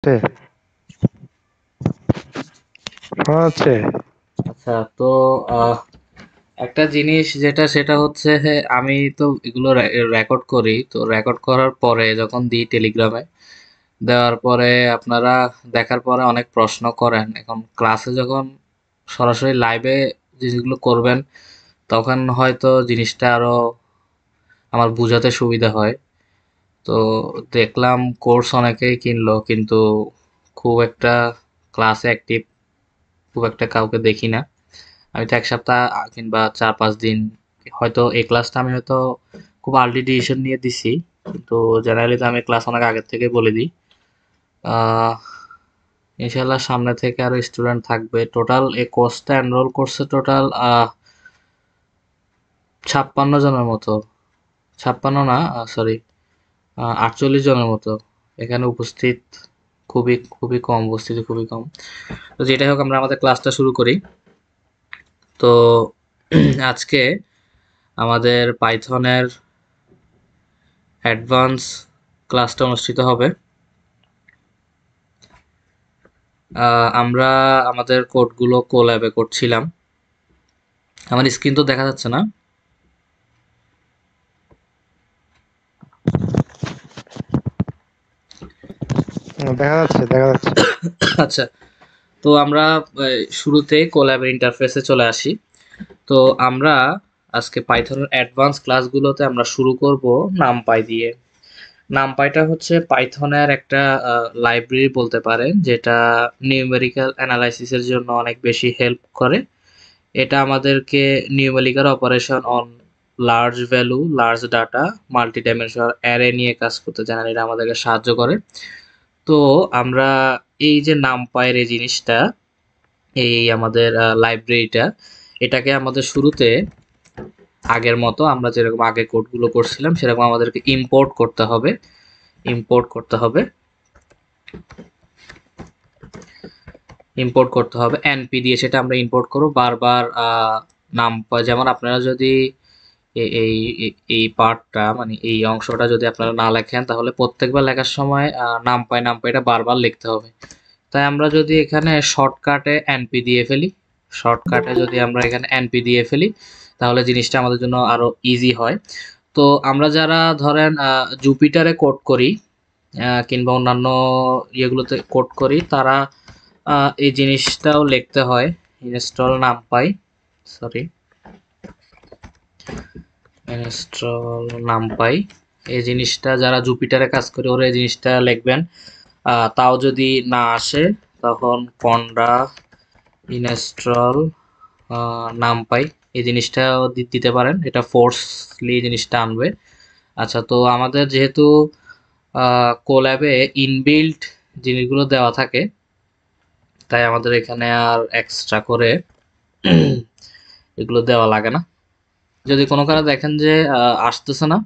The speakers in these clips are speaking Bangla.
আছে শোনা যাচ্ছে। আচ্ছা তো আহ, একটা জিনিস সেটা হচ্ছে আমি তো এগুলো রেকর্ড করি, তো রেকর্ড করার পরে যখন দিই টেলিগ্রামে দেওয়ার পরে আপনারা দেখার পরে অনেক প্রশ্ন করেন। এখন ক্লাসে যখন সরাসরি লাইভে জিনিসগুলো করবেন তখন হয়তো জিনিসটা আরো আমার বোঝাতে সুবিধা হয়। তো দেখলাম কোর্স অনেকেই কিনলো কিন্তু খুব একটা ক্লাসে অ্যাক্টিভ খুব একটা কাউকে দেখি না। আমি তো ১ সপ্তাহ কিংবা ৪-৫ দিন হয়তো এই ক্লাসটা আমি হয়তো খুব আর্লি ডিসিশন নিয়ে দিছি। কিন্তু জেনারেলি তো আমি ক্লাস অনেক আগের থেকে বলে দিই। আহ ইনশাল্লাহ সামনে থেকে আরো স্টুডেন্ট থাকবে। টোটাল এই কোর্সটা এনরোল করছে টোটাল ৫৬ জনের মতো। ৫৬ না, সরি, ৪৮ জনের মতো এখানে উপস্থিত। খুবই খুবই কম উপস্থিতি, খুবই কম। তো যেটাই হোক আমরা আমাদের ক্লাসটা শুরু করি। তো আজকে আমাদের পাইথনের অ্যাডভান্স ক্লাসটা অনুষ্ঠিত হবে। আমরা আমাদের কোডগুলো কোল্যাবে করছিলাম। আমার স্ক্রিন তো দেখা যাচ্ছে না। দেখা যাচ্ছে, দেখা যাচ্ছে। আচ্ছা, তো আমরা শুরুতেই কোল্যাবের ইন্টারফেসে চলে আসি। তো আমরা আজকে পাইথনের অ্যাডভান্স ক্লাসগুলোতে আমরা শুরু করব নামপাই দিয়ে। নামপাইটা হচ্ছে পাইথনের একটা লাইব্রেরি বলতে পারেন, যেটা নিউমেরিক্যাল অ্যানালাইসিসের জন্য অনেক বেশি হেল্প করে। এটা আমাদেরকে numerical operation on large value, large data, multi dimensional array নিয়ে কাজ করতে জেনারেলি এটা আমাদেরকে সাহায্য করে। তো আমরা এই যে নামপাইয়ের এই জিনিসটা, এই আমাদের লাইব্রেরিটা, এটাকে আমাদের শুরুতে আগের মতো আমরা যেরকম আগে কোডগুলো করছিলাম সেরকম আমাদেরকে ইম্পোর্ট করতে হবে এনপি দিয়ে। সেটা আমরা ইম্পোর্ট করব বারবার। নাম যেমন আপনারা যদি এই এই পার্টটা মানে এই অংশটা যদি আপনারা না লেখেন তাহলে প্রত্যেকবার লেখার সময় নাম পাই এটা বারবার লিখতে হবে। তাই আমরা যদি এখানে শর্টকাটে এনপি দিয়ে ফেলি, শর্টকাটে যদি আমরা এখানে এনপি দিয়ে ফেলি তাহলে জিনিসটা আমাদের জন্য আরো ইজি হয়। তো আমরা যারা ধরেন জুপিটারে কোড করি কিংবা অন্যান্য ইয়েগুলোতে কোড করি তারা এই জিনিসটাও লিখতে হয়। Install NumPy, sorry, install NumPy, এই জিনিসটা যারা জুপিটারে কাজ করে ওরা এই জিনিসটা লিখবেন। তাও যদি না আসে তখন কন্ডা ইনস্টল নামপাই এই জিনিসটাও দিতে পারেন, এটা ফোর্সলি জিনিসটা আনবে। আচ্ছা, তো আমাদের যেহেতু কোল্যাবে ইনবিল্ট জিনিসগুলো দেওয়া থাকে তাই আমাদের এখানে আর এক্সট্রা করে এগুলো দেওয়া লাগে না। যদি কোনো কারণে দেখেন যে আসতেছে না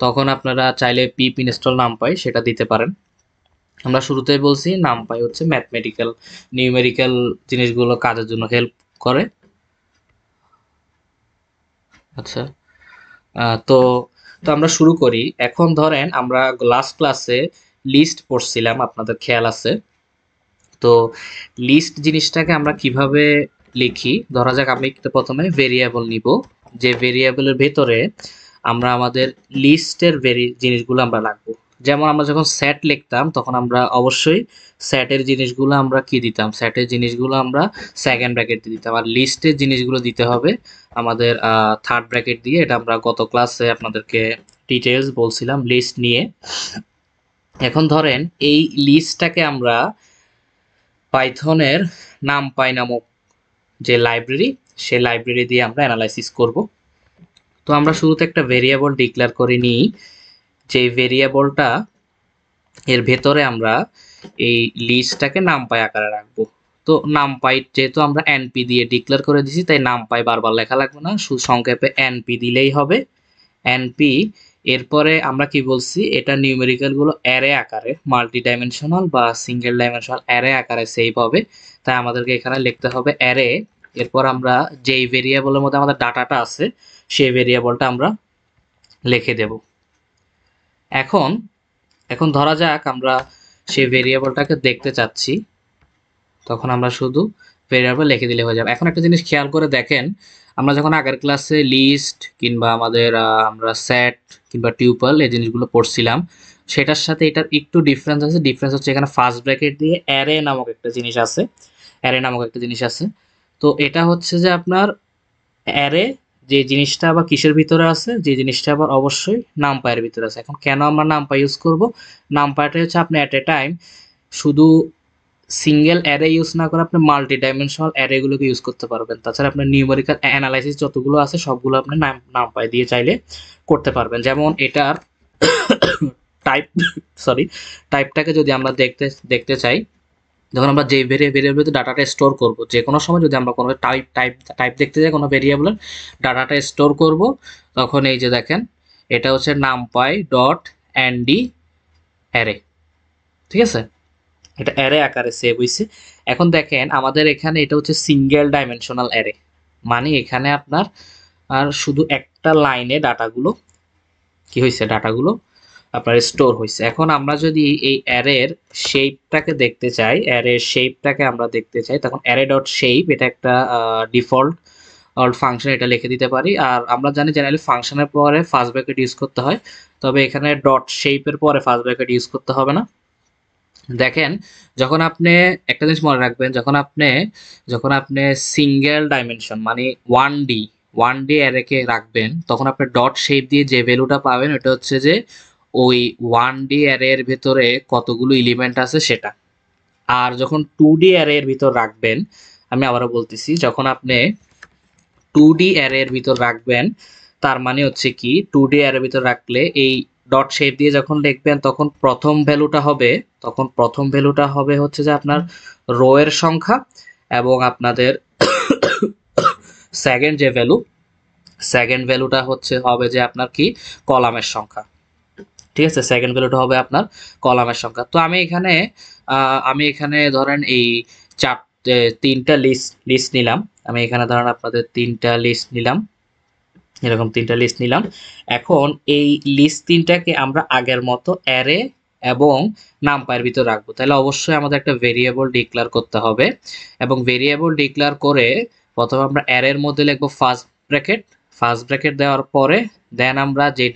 তখন আপনারা চাইলে পিপ ইনস্টল নামপাই সেটা দিতে পারেন। আমরা শুরুতেই বলছি নামপাই হচ্ছে ম্যাথমেটিক্যাল নিউমেরিক্যাল জিনিসগুলো কাজের জন্য হেল্প করে। আচ্ছা, তো তো আমরা শুরু করি। এখন ধরেন আমরা লাস্ট ক্লাসে লিস্ট পড়ছিলাম, আপনাদের খেয়াল আছে? তো লিস্ট জিনিসটাকে আমরা কিভাবে লিখি, ধরা যাক আমি প্রথমে ভেরিয়েবল নিব, যে ভেরিয়েবলের ভেতরে আমরা আমাদের লিস্টের জিনিসগুলো আমরা রাখবো। যেমন আমরা যখন সেট লিখতাম তখন আমরা অবশ্যই সেটের জিনিসগুলো আমরা কি দিতাম, সেটের জিনিসগুলো আমরা সেকেন্ড ব্র্যাকেট দিয়ে দিতাম, আর লিস্টের জিনিসগুলো দিতে হবে আমাদের থার্ড ব্র্যাকেট দিয়ে। এটা আমরা গত ক্লাসে আপনাদেরকে ডিটেলস বলছিলাম লিস্ট নিয়ে। এখন ধরেন এই লিস্টটাকে আমরা পাইথনের নামপাই নামক যে লাইব্রেরি, সে লাইব্রেরি দিয়ে আমরা অ্যানালাইসিস করব। তো আমরা শুরুতে একটা ভেরিয়েবল ডিক্লেয়ার করে নিই, যে ভেরিয়েবলটা এর ভেতরে আমরা এই লিস্টটাকে নামপাই আকারে রাখবো। তো নামপাই যেহেতু আমরা এনপি দিয়ে ডিক্লেয়ার করে দিছি তাই নামপাই বারবার লেখা লাগবে না, শুধু সংক্ষেপে এনপি দিলেই হবে। এনপি, এরপরে আমরা কি বলছি, এটা নিউমেরিক্যাল গুলো অ্যারে আকারে, মাল্টি ডাইমেনশনাল বা সিঙ্গেল ডাইমেনশনাল অ্যারে আকারে সেভ হবে। তাই আমাদেরকে এখানে লিখতে হবে অ্যারে। এরপর আমরা যেই ভেরিয়েবলের মধ্যে আমাদের ডাটাটা আছে সেই ভেরিয়েবলটা আমরা লিখে দেব। এখন এখন ধরা যাক আমরা সেই ভেরিয়েবলটাকে দেখতে চাচ্ছি, তখন আমরা শুধু ভেরিয়েবল লিখে দিলে হয়ে যাবে। এখন একটা জিনিস খেয়াল করে দেখেন, আমরা যখন আগের ক্লাসে লিস্ট কিংবা আমাদের আমরা সেট কিংবা টিউপল এই জিনিসগুলো পড়ছিলাম, সেটার সাথে এটার একটু ডিফারেন্স আছে। ডিফারেন্স হচ্ছে এখানে ফার্স্ট ব্র্যাকেট দিয়ে অ্যারে নামক একটা জিনিস আছে, অ্যারে নামক একটা জিনিস আছে। তো এটা হচ্ছে যে আপনার অ্যারে যে জিনিসটা আবার কিসের ভিতরে আছে, যে জিনিসটা আবার অবশ্যই নামপায়ের ভিতরে আছে। এখন কেন আমরা নামপাই ইউজ করব? নামপাইটা হচ্ছে আপনি অ্যাট এ টাইম শুধু সিঙ্গেল অ্যারে ইউজ না করে আপনি মাল্টি ডাইমেনশনাল অ্যারেগুলোকে ইউজ করতে পারবেন। তাছাড়া আপনার নিউমেরিক্যাল অ্যানালাইসিস যতগুলো আছে সবগুলো আপনি নামপাই দিয়ে চাইলে করতে পারবেন। যেমন এটার টাইপ সরি টাইপটাকে যদি আমরা দেখতে দেখতে চাই, যখন আমরা যে ভেরিয়েবলতে ডাটাটা স্টোর করব, যে কোনো সময় যদি আমরা কোনো টাইপ দেখতে যাই কোনো ভেরিয়েবলের ডাটাটা স্টোর করব, তখন এই যে দেখেন এটা হচ্ছে নামপাই ডট এনডি অ্যারে, ঠিক আছে? এটা অ্যারে আকারে সেভ হইছে। এখন দেখেন আমাদের এখানে এটা হচ্ছে সিঙ্গেল ডাইমেনশনাল অ্যারে, মানে এখানে আপনার আর শুধু একটা লাইনে ডাটাগুলো কি হয়েছে, ডাটাগুলো আপনার স্টোর হয়েছে। এখন আমরা যদি এই অ্যারের শেপটাকে দেখতে চাই, অ্যারের শেপটাকে আমরা দেখতে চাই, তখন অ্যারে ডট শেপ এটা একটা ডিফল্ট ফাংশন, এটা লিখে দিতে পারি। আর আমরা জানি জেনারেলি ফাংশনের পরে ফার্স্ট ব্র্যাকেট ইউজ করতে হয়, তবে এখানে ডট শেপের পরে ফার্স্ট ব্র্যাকেট ইউজ করতে হবে না। দেখেন যখন আপনি একটা জিনিস মনে রাখবেন, যখন আপনি সিঙ্গেল ডাইমেনশন মানে ওয়ান ডি অ্যারেকে রাখবেন, তখন আপনি ডট শেপ দিয়ে যে ভ্যালুটা পাবেন ওটা হচ্ছে যে ওই ওয়ান ডি অ্যারের ভেতরে কতগুলো এলিমেন্ট আছে সেটা। আর যখন টু ডি অ্যারের ভিতর রাখবেন, আমি আবারও বলতেছি, যখন আপনি টু ডি অ্যারের ভিতর রাখবেন, তার মানে হচ্ছে কি টু ডি অ্যারের ভিতর রাখলে এই ডট শেপ দিয়ে যখন লিখবেন তখন প্রথম ভ্যালুটা হবে হচ্ছে যে আপনার রো এর সংখ্যা, এবং আপনাদের সেকেন্ড যে সেকেন্ড ভ্যালুটা হবে যে আপনার কি কলামের সংখ্যা, ঠিক আছে? সেকেন্ড ভ্যালুটা হবে আপনার কলামের সংখ্যা। তো আমি এখানে ধরেন এই তিনটা লিস্ট নিলাম। আমি এখানে ধরেন আপনাদের তিনটা লিস্ট নিলাম, এরকম তিনটা লিস্ট নিলাম। এখন এই লিস্ট তিনটাকে আমরা আগের মতো অ্যারে এবং নামপাইয়ের ভিতর রাখবো। তাহলে অবশ্যই আমাদের একটা ভেরিয়েবল ডিক্লেয়ার করতে হবে, এবং ভেরিয়েবল ডিক্লেয়ার করে প্রথমে আমরা অ্যারের মধ্যে লিখবো ফার্স্ট ব্র্যাকেট দেওয়ার পরে দেন আমরা যে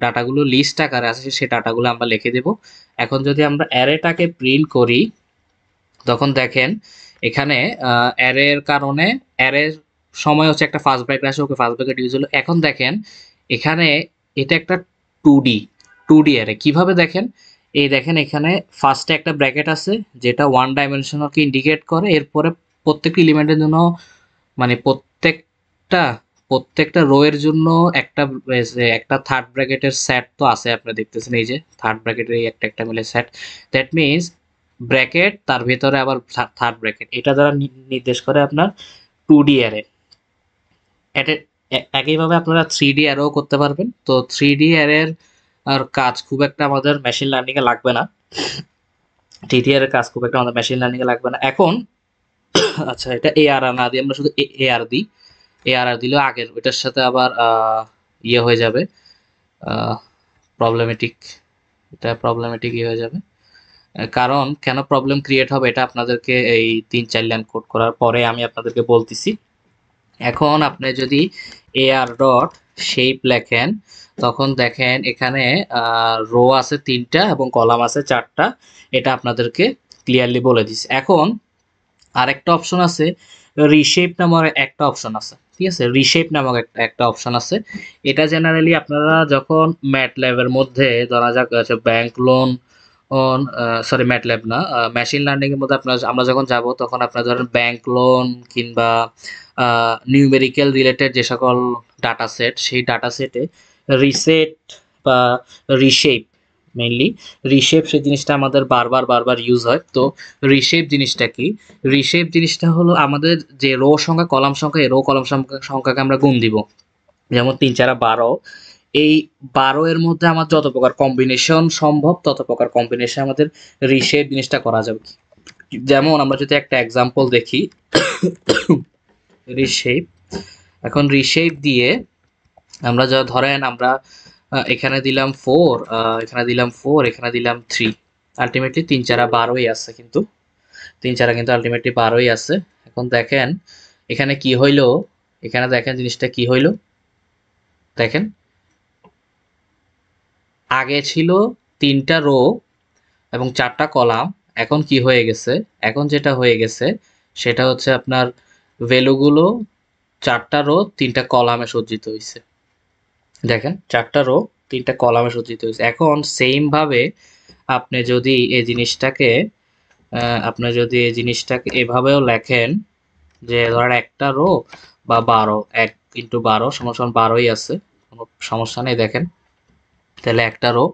ডাটাগুলো লিস্ট আকারে আছে সেই ডাটাগুলো আমরা লিখে দেব। এখন যদি আমরা অ্যারেটাকে প্রিন্ট করি, তখন দেখেন এখানে অ্যারের কারণে অ্যারের সময় হচ্ছে একটা ফার্স্ট ব্র্যাকেট আসে, ওকে ফার্স্ট ব্র্যাকেট ইউজ হলো। এখন দেখেন এখানে এটা একটা টু ডি অ্যারে। কিভাবে দেখেন, এই দেখেন এখানে ফার্স্টে একটা ব্র্যাকেট আছে যেটা ওয়ান ডাইমেনশনালকে ইন্ডিকেট করে, এরপরে প্রত্যেকটি এলিমেন্টের জন্য মানে প্রত্যেকটা রো এর জন্য একটা থার্ড ব্র্যাকেটের সেট তো আছে, আপনি দেখতেছেন এই যে থার্ড ব্র্যাকেটের এই একটা মিলে সেট। দ্যাট মিনস ব্র্যাকেট তার ভিতরে আবার থার্ড ব্র্যাকেট, এটা দ্বারা নির্দেশ করে আপনার টু ডি অ্যারে। একইভাবে আপনারা থ্রি ডি অ্যারেও করতে পারবেন। তো থ্রি ডি অ্যারের আর কাজ খুব একটা আমাদের মেশিন লার্নিংয়ে লাগবে না, থ্রি ডি অ্যারের কাজ খুব একটা আমাদের মেশিন লার্নিংয়ে লাগবে না। এখন আচ্ছা, এটা এআর না দিয়ে আমরা শুধু এআর দিই, এআর দিলেও আগের ওইটার সাথে আবার ইয়ে হয়ে যাবে, প্রবলেমেটিক, এটা প্রবলেমেটিক ইয়ে হয়ে যাবে। কারণ কেন প্রবলেম ক্রিয়েট হবে এটা আপনাদেরকে এই 3-4 লাইন কোড করার পরে আমি আপনাদেরকে বলতেছি। এখন আপনি যদি এআর ডট শেপ লেখেন, তখন দেখেন এখানে রো আছে 3টা এবং কলাম আছে 4টা, এটা আপনাদেরকে ক্লিয়ারলি বলে দিছে। এখন আরেকটা অপশন আছে, রিশেপ নামক একটা অপশন আছে, ঠিক আছে? রিশেপ নামক একটা অপশন আছে। এটা জেনারেলি আপনারা যখন ম্যাটল্যাবের মধ্যে ধরা যাক ব্যাংক লোন ম্যাটল্যাব না, মেশিন লার্নিং এর মধ্যে আমরা যখন যাব তখন আপনারা ধরেন ব্যাংক লোন কিংবা নিউমেরিক্যাল রিলেটেড যে সকল ডাটা সেট, সেই ডাটা সেটে রিসেট বা রিশেপ, মেইনলি রিশেপ, সেই জিনিসটা আমাদের বারবার ইউজ হয়। তো রিশেপ জিনিসটা কি? রিশেপ জিনিসটা হলো আমাদের যে রো সংখ্যা কলাম সংখ্যা, এই রো কলাম সংখ্যাকে আমরা গুণ দিব। যেমন 3-4-12, এই 12 এর মধ্যে আমার যত প্রকার কম্বিনেশন সম্ভব তত প্রকার কম্বিনেশন আমাদের রিশেপ জিনিসটা করা যাবে। যেমন আমরা যদি একটা এক্সাম্পল দেখি, রিশেপ, এখন রিশেপ দিয়ে আমরা ধরেন আমরা এখানে দিলাম 4, এখানে দিলাম 3, আলটিমেটলি 3 4 12ই আছে, কিন্তু 3 4 কিন্তু আলটিমেটলি 12ই আছে। এখন দেখেন এখানে কি হইলো, এখানে দেখেন জিনিসটা কি হইলো, দেখেন আগে ছিল 3টা রো এবং 4টা কলাম, এখন কি হয়ে গেছে, এখন যেটা হয়ে গেছে সেটা হচ্ছে আপনার ভ্যালুগুলো 4টা রো 3টা কলামে সজ্জিত হয়েছে। দেখেন 4টা রো 3টা কলামে সজ্জিত হয়েছে। এখন সেম ভাবে আপনি যদি এই জিনিসটাকে এভাবেও লেখেন যে ধরেন একটা রো বা 12, 1 × 12 সমান 12ই আছে, কোনো সমস্যা নেই। দেখেন তাহলে একটা রো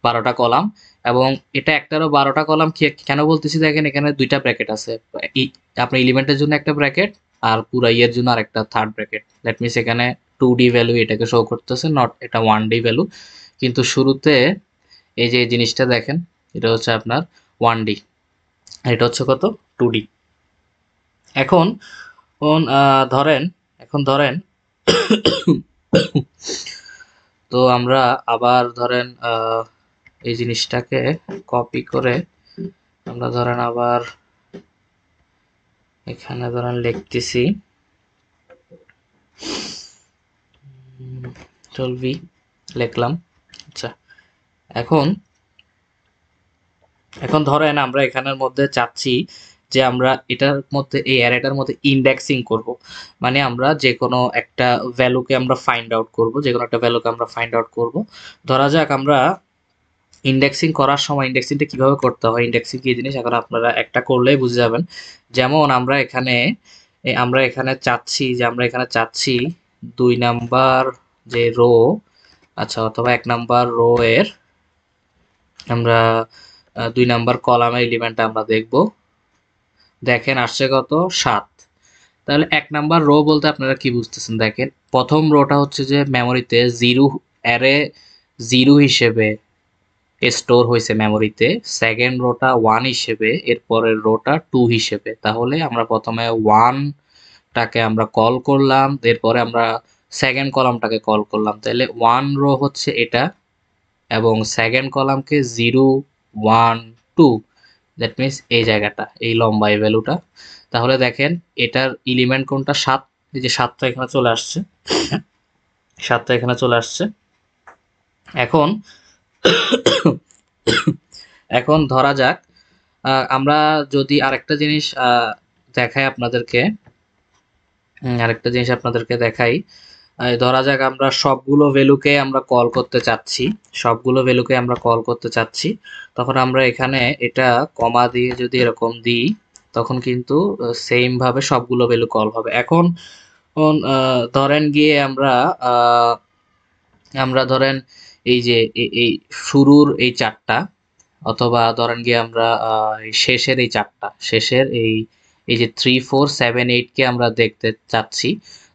12টা কলাম, এবং এটা একটা রো 12টা কলাম কেন বলতেছি, দেখেন এখানে দুইটা ব্র্যাকেট আছে, আপনার এলিমেন্টের জন্য একটা ব্র্যাকেট আর পুরা ইয়ের জন্য আরেকটা থার্ড ব্র্যাকেট। দ্যাট মিনস এখানে 2D ভ্যালু এটাকে শো করতেছে, নট এটা 1D ভ্যালু। কিন্তু শুরুতে এই যে জিনিসটা দেখেন, এটা হচ্ছে আপনার 1D, এটা হচ্ছে কত 2D। এখন ধরেন, এখন ধরেন তো আমরা আবার ধরেন এই জিনিসটাকে কপি করে আমরা ধরেন আবার এখানে ধরেন লিখতেছি 12 লিখলাম। আচ্ছা, এখন এখন ধরেন আমরা এখানের মধ্যে চাচ্ছি যে আমরা এটার মধ্যে এই অ্যারেটার মধ্যে ইন্ডেক্সিং করব, মানে আমরা যে কোনো একটা ভ্যালুকে আমরা ফাইন্ড আউট করব, যে কোনো একটা ভ্যালুকে আমরা ফাইন্ড আউট করব। ধরা যাক আমরা ইন্ডেক্সিং করার সময় ইন্ডেক্সিংটা কিভাবে করতে হয়, ইন্ডেক্সিং কি জিনিস এখন আপনারা একটা করলেই বুঝে যাবেন। যেমন আমরা এখানে চাচ্ছি যে আমরা এখানে চাচ্ছি 2 নাম্বার যে রো, আচ্ছা অথবা 1 নাম্বার রো এর আমরা 2 নাম্বার কলামের এলিমেন্টটা আমরা দেখব। দেখেন আসছে কত 7। তাহলে 1 নাম্বার রো বলতে আপনারা কি বুঝতেছেন, দেখেন প্রথম রোটা হচ্ছে যে মেমোরিতে 0 অ্যারে 0 হিসেবে স্টোর হয়েছে মেমোরিতে, সেকেন্ড রোটা 1 হিসেবে, এরপরের রোটা 2 হিসেবে। তাহলে আমরা প্রথমে 1টাকে আমরা কল করলাম, এরপরে আমরা সেকেন্ড কলামটাকে কল করলাম। তাহলে 1 রো হচ্ছে এটা এবং সেকেন্ড কলামকে 0 1 2, দ্যাট মিনস এই জায়গাটা, এই লম্বা এই ভ্যালুটা। তাহলে দেখেন এটার এলিমেন্ট কোনটা 7, এই যে 7টা এখানে চলে আসছে, 7টা এখানে চলে আসছে। এখন এখন ধরা যাক আমরা যদি আরেকটা জিনিস দেখাই আপনাদেরকে, আরেকটা জিনিস আপনাদেরকে দেখাই। ধরা যাক আমরা সবগুলো ভ্যালুকে আমরা কল করতে চাচ্ছি, সবগুলো ভ্যালুকে আমরা কল করতে চাচ্ছি, তখন আমরা এখানে এটা কমা দিয়ে যদি এরকম দিই, তখন কিন্তু সেম ভাবে সবগুলো ভ্যালু কল হবে। এখন ধরেন গিয়ে আমরা আমরা ধরেন এই যে এই শুরুর এই 4টা, অথবা ধরেন গিয়ে আমরা এই শেষের এই 4টা, শেষের এই যে 3 4 7 8 কে আমরা দেখতে চাচ্ছি,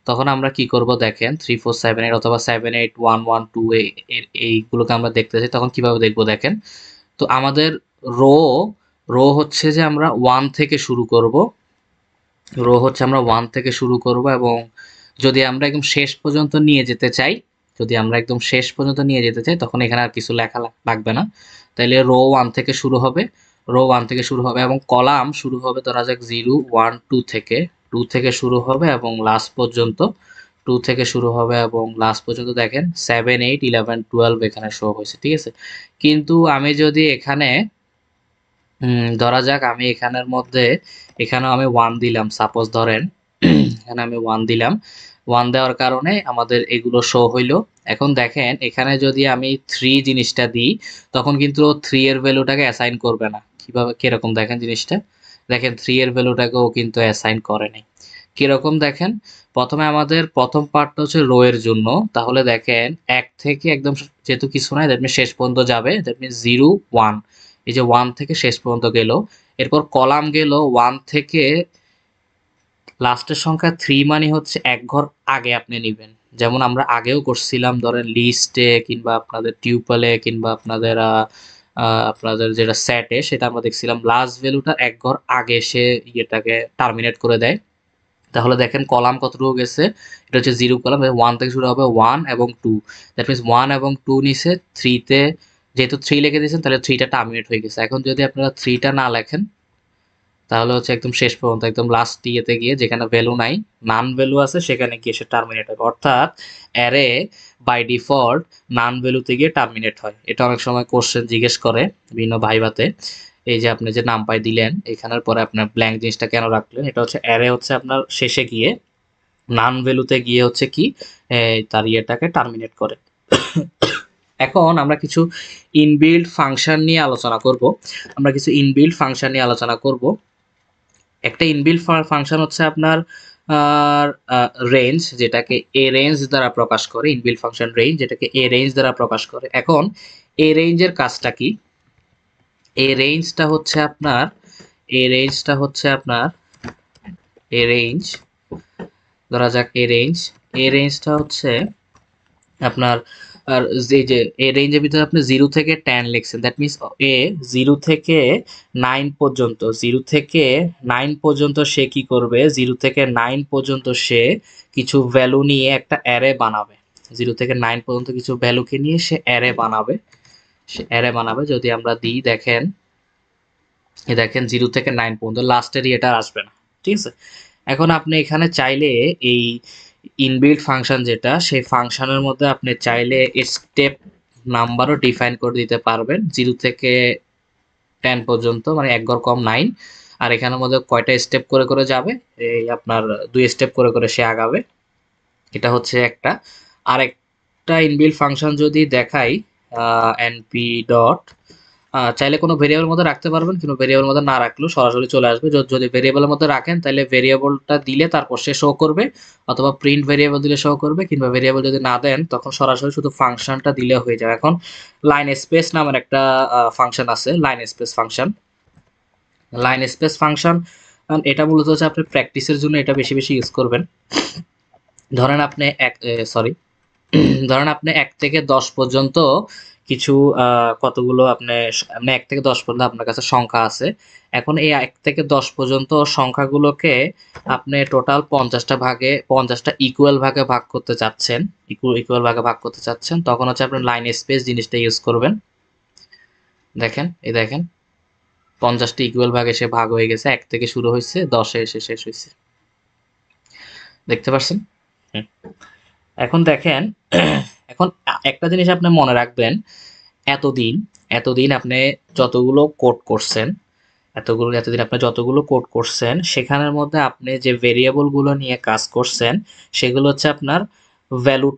তখন আমরা কি করব, দেখেন 3 4 7 8 অথবা 7 8 1 1 2 এইগুলোকে আমরা দেখতে চাই, তখন কিভাবে দেখব দেখেন। তো আমাদের রো রো হচ্ছে যে আমরা 1 থেকে শুরু করব, রো হচ্ছে আমরা 1 থেকে শুরু করব, এবং যদি আমরা একদম শেষ পর্যন্ত নিয়ে যেতে চাই, যদি আমরা একদম শেষ পর্যন্ত নিয়ে যেতে চাই তখন এখানে আর কিছু লেখা লাগবে না। তাইলে রো 1 থেকে শুরু হবে, রো 1 থেকে শুরু হবে এবং কলাম শুরু হবে ধরা যাক 0 1 2 থেকে, 2 থেকে শুরু হবে এবং লাস্ট পর্যন্ত, 2 থেকে শুরু হবে এবং লাস্ট পর্যন্ত দেখেন 7 8 11 12 এখানে শো হয়েছে, ঠিক আছে। কিন্তু আমি যদি এখানে ধরা যাক আমি এখানের মধ্যে, এখানেও আমি 1 দিলাম, সাপোজ ধরেন এখানে আমি 1 দিলাম, 1 দেওয়ার কারণে আমাদের এগুলো শো হইলো। এখন দেখেন এখানে যদি আমি 3 জিনিসটা দিই, তখন কিন্তু 3 এর ভ্যালুটাকে অ্যাসাইন করবে না। কিভাবে, কিরকম দেখেন জিনিসটা, দেখেন 3 এর ভ্যালুটাকেও কিন্তু অ্যাসাইন করে নাই। কিরকম দেখেন, প্রথমে আমাদের প্রথম পার্টটা হচ্ছে রো এর জন্য, তাহলে দেখেন 1 থেকে একদম যেহেতু কিছু নাই, দ্যাট মিনস শেষ পর্যন্ত যাবে, দ্যাট মিনস 0 1, এই যে 1 থেকে শেষ পর্যন্ত গেল। এরপর কলাম গেল 1 থেকে লাস্টের সংখ্যা 3, মানে হচ্ছে এক ঘর আগে আপনি নেবেন, যেমন আমরা আগেও করছিলাম ধরেন লিস্টে কিংবা আপনাদের টিউপলে কিংবা আপনাদের আপনাদের যেটা সেটে, সেটা আমরা দেখছিলাম লাস্ট ভ্যালুটা এক ঘর আগে সে ইয়েটাকে টার্মিনেট করে দেয়। তাহলে দেখেন কলাম কতটুকু গেছে, এটা হচ্ছে 0 কলাম, 1 থেকে শুরু হবে 1 এবং 2, দ্যাট মিনস 1 এবং 2 নিচে 3 তে যেহেতু 3 লিখে দিয়েছেন তাহলে 3টা টার্মিনেট হয়ে গেছে। এখন যদি আপনারা 3টা না লেখেন তাহলে হচ্ছে একদম শেষ পর্যন্ত একদম লাস্ট ইয়েতে গিয়ে যেখানে ভ্যালু নাই, নান ভ্যালু আছে, সেখানে গিয়ে সে টার্মিনেট হবে। অর্থাৎ অ্যারে বাই ডিফল্ট নান ভ্যালুতে গিয়ে টার্মিনেট হয়। এটা অনেক সময় কোশ্চেন জিজ্ঞেস করে বিভিন্ন ভাইভাতে, এই যে আপনি যে নামপাই দিলেন এখানের পরে আপনার ব্ল্যাঙ্ক জিনিসটা কেন রাখলেন? এটা হচ্ছে অ্যারে হচ্ছে আপনার শেষে গিয়ে নান ভ্যালুতে গিয়ে হচ্ছে কি তার ইয়েটাকে টার্মিনেট করে। এখন আমরা কিছু ইনবিল্ড ফাংশন নিয়ে আলোচনা করব। একটা ইনবিল্ড ফাংশন হচ্ছে আপনার রেঞ্জ, যেটাকে এ রেঞ্জ দ্বারা প্রকাশ করে। ইনবিল্ড ফাংশন রেঞ্জ, যেটাকে এ রেঞ্জ দ্বারা প্রকাশ করে। এখন এ রেঞ্জের কাজটা কি? এ রেঞ্জটা হচ্ছে আপনার এ রেঞ্জ ধরা যাক এ রেঞ্জটা হচ্ছে আপনার আর যে এ রেঞ্জের ভিতরে আপনি 0 থেকে 10 লিখছেন, দ্যাট মিনস এ 0 থেকে 9 পর্যন্ত, 0 থেকে 9 পর্যন্ত সে কি করবে? 0 থেকে 9 পর্যন্ত সে কিছু ভ্যালু নিয়ে একটা অ্যারে বানাবে। 0 থেকে 9 পর্যন্ত কিছু ভ্যালুকে নিয়ে সে অ্যারে বানাবে। যদি আমরা দিই, দেখেন 0 থেকে 9 পর্যন্ত, লাস্টের এটা আসবে না, ঠিক আছে? এখন আপনি এখানে চাইলে এই ইনবিল্ট ফাংশন যেটা, সেই ফাংশনের মধ্যে আপনি চাইলে স্টেপ নাম্বারও ডিফাইন করে দিতে পারবেন। 0 থেকে 10 পর্যন্ত, মানে এক ঘর কম 9। আর এখানের মধ্যে কয়টা স্টেপ করে করে যাবে? এই আপনার 2 স্টেপ করে করে সে আগাবে। এটা হচ্ছে একটা। আরেকটা ইনবিল্ট ফাংশন যদি দেখাই, এনপি ডট, চাইলে কোনো ভেরিয়েবলের মধ্যে রাখতে পারবেন, কিন্তু ভেরিয়েবলের মধ্যে না রাখলেও সরাসরি চলে আসবে। যদি ভেরিয়েবলের মধ্যে রাখেন তাহলে ভেরিয়েবলটা দিলে তারপর সে শো করবে, অথবা প্রিন্ট ভেরিয়েবল দিলে শো করবে, কিংবা ভেরিয়েবল যদি না দেন তখন সরাসরি শুধু ফাংশনটা দিলে হয়ে যাবে। এখন লাইন স্পেস নামের একটা ফাংশন আছে, লাইন স্পেস ফাংশন। এটা মূলত হচ্ছে আপনি প্র্যাকটিসের জন্য এটা বেশি বেশি ইউজ করবেন। ধরেন আপনি ধরেন আপনি 1 থেকে 10 পর্যন্ত কিছু কতগুলো আপনি 1 থেকে 10 পর্যন্ত আপনার কাছে সংখ্যা আছে। এখন এই 1 থেকে 10 পর্যন্ত সংখ্যাগুলোকে আপনি টোটাল 50টা ইকুয়াল ভাগে ভাগ করতে চাচ্ছেন, তখন হচ্ছে আপনি লাইন স্পেস জিনিসটা ইউজ করবেন। দেখেন 50টা ইকুয়াল ভাগে সে ভাগ হয়ে গেছে, 1 থেকে শুরু হয়েছে, 10-এ এসে শেষ হয়েছে। দেখতে পাচ্ছেন? এখন দেখেন, এখন একটা জিনিস আপনি মনে রাখবেন, এতদিন আপনি যতগুলো কোড করছেন সেখানের মধ্যে আপনি যে ভেরিয়েবল গুলো নিয়ে কাজ করছেন সেগুলো হচ্ছে আপনার ভ্যালু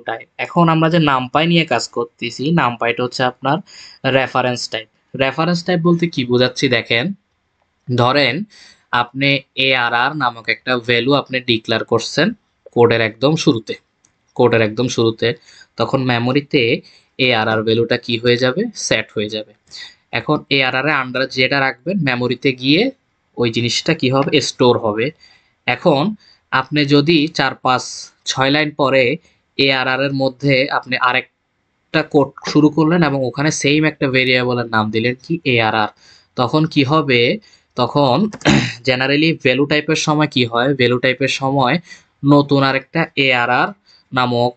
টাইপ। এখন আমরা যে নামপাই নিয়ে কাজ করতেছি, নামপাইটা হচ্ছে আপনার রেফারেন্স টাইপ বলতে কি বোঝাচ্ছি দেখেন। ধরেন আপনি ARR নামক একটা ভ্যালু আপনি ডিক্লেয়ার করছেন কোডের একদম শুরুতে, তখন মেমোরিতে ARR ভ্যালুটা কি হয়ে যাবে? সেট হয়ে যাবে। এখন ARR এর আন্ডারে যেটা রাখবেন, মেমোরিতে গিয়ে ওই জিনিসটা কি হবে? স্টোর হবে। এখন আপনি যদি 4-5-6 লাইন পরে ARR এর মধ্যে আপনি আরেকটা কোড শুরু করলেন এবং ওখানে সেম একটা ভেরিয়েবলের নাম দিলেন কি? ARR। তখন কি হবে? তখন জেনারেলি ভ্যালু টাইপের সময় কি হয়? ভ্যালু টাইপের সময় নতুন আরেকটা ARR নামক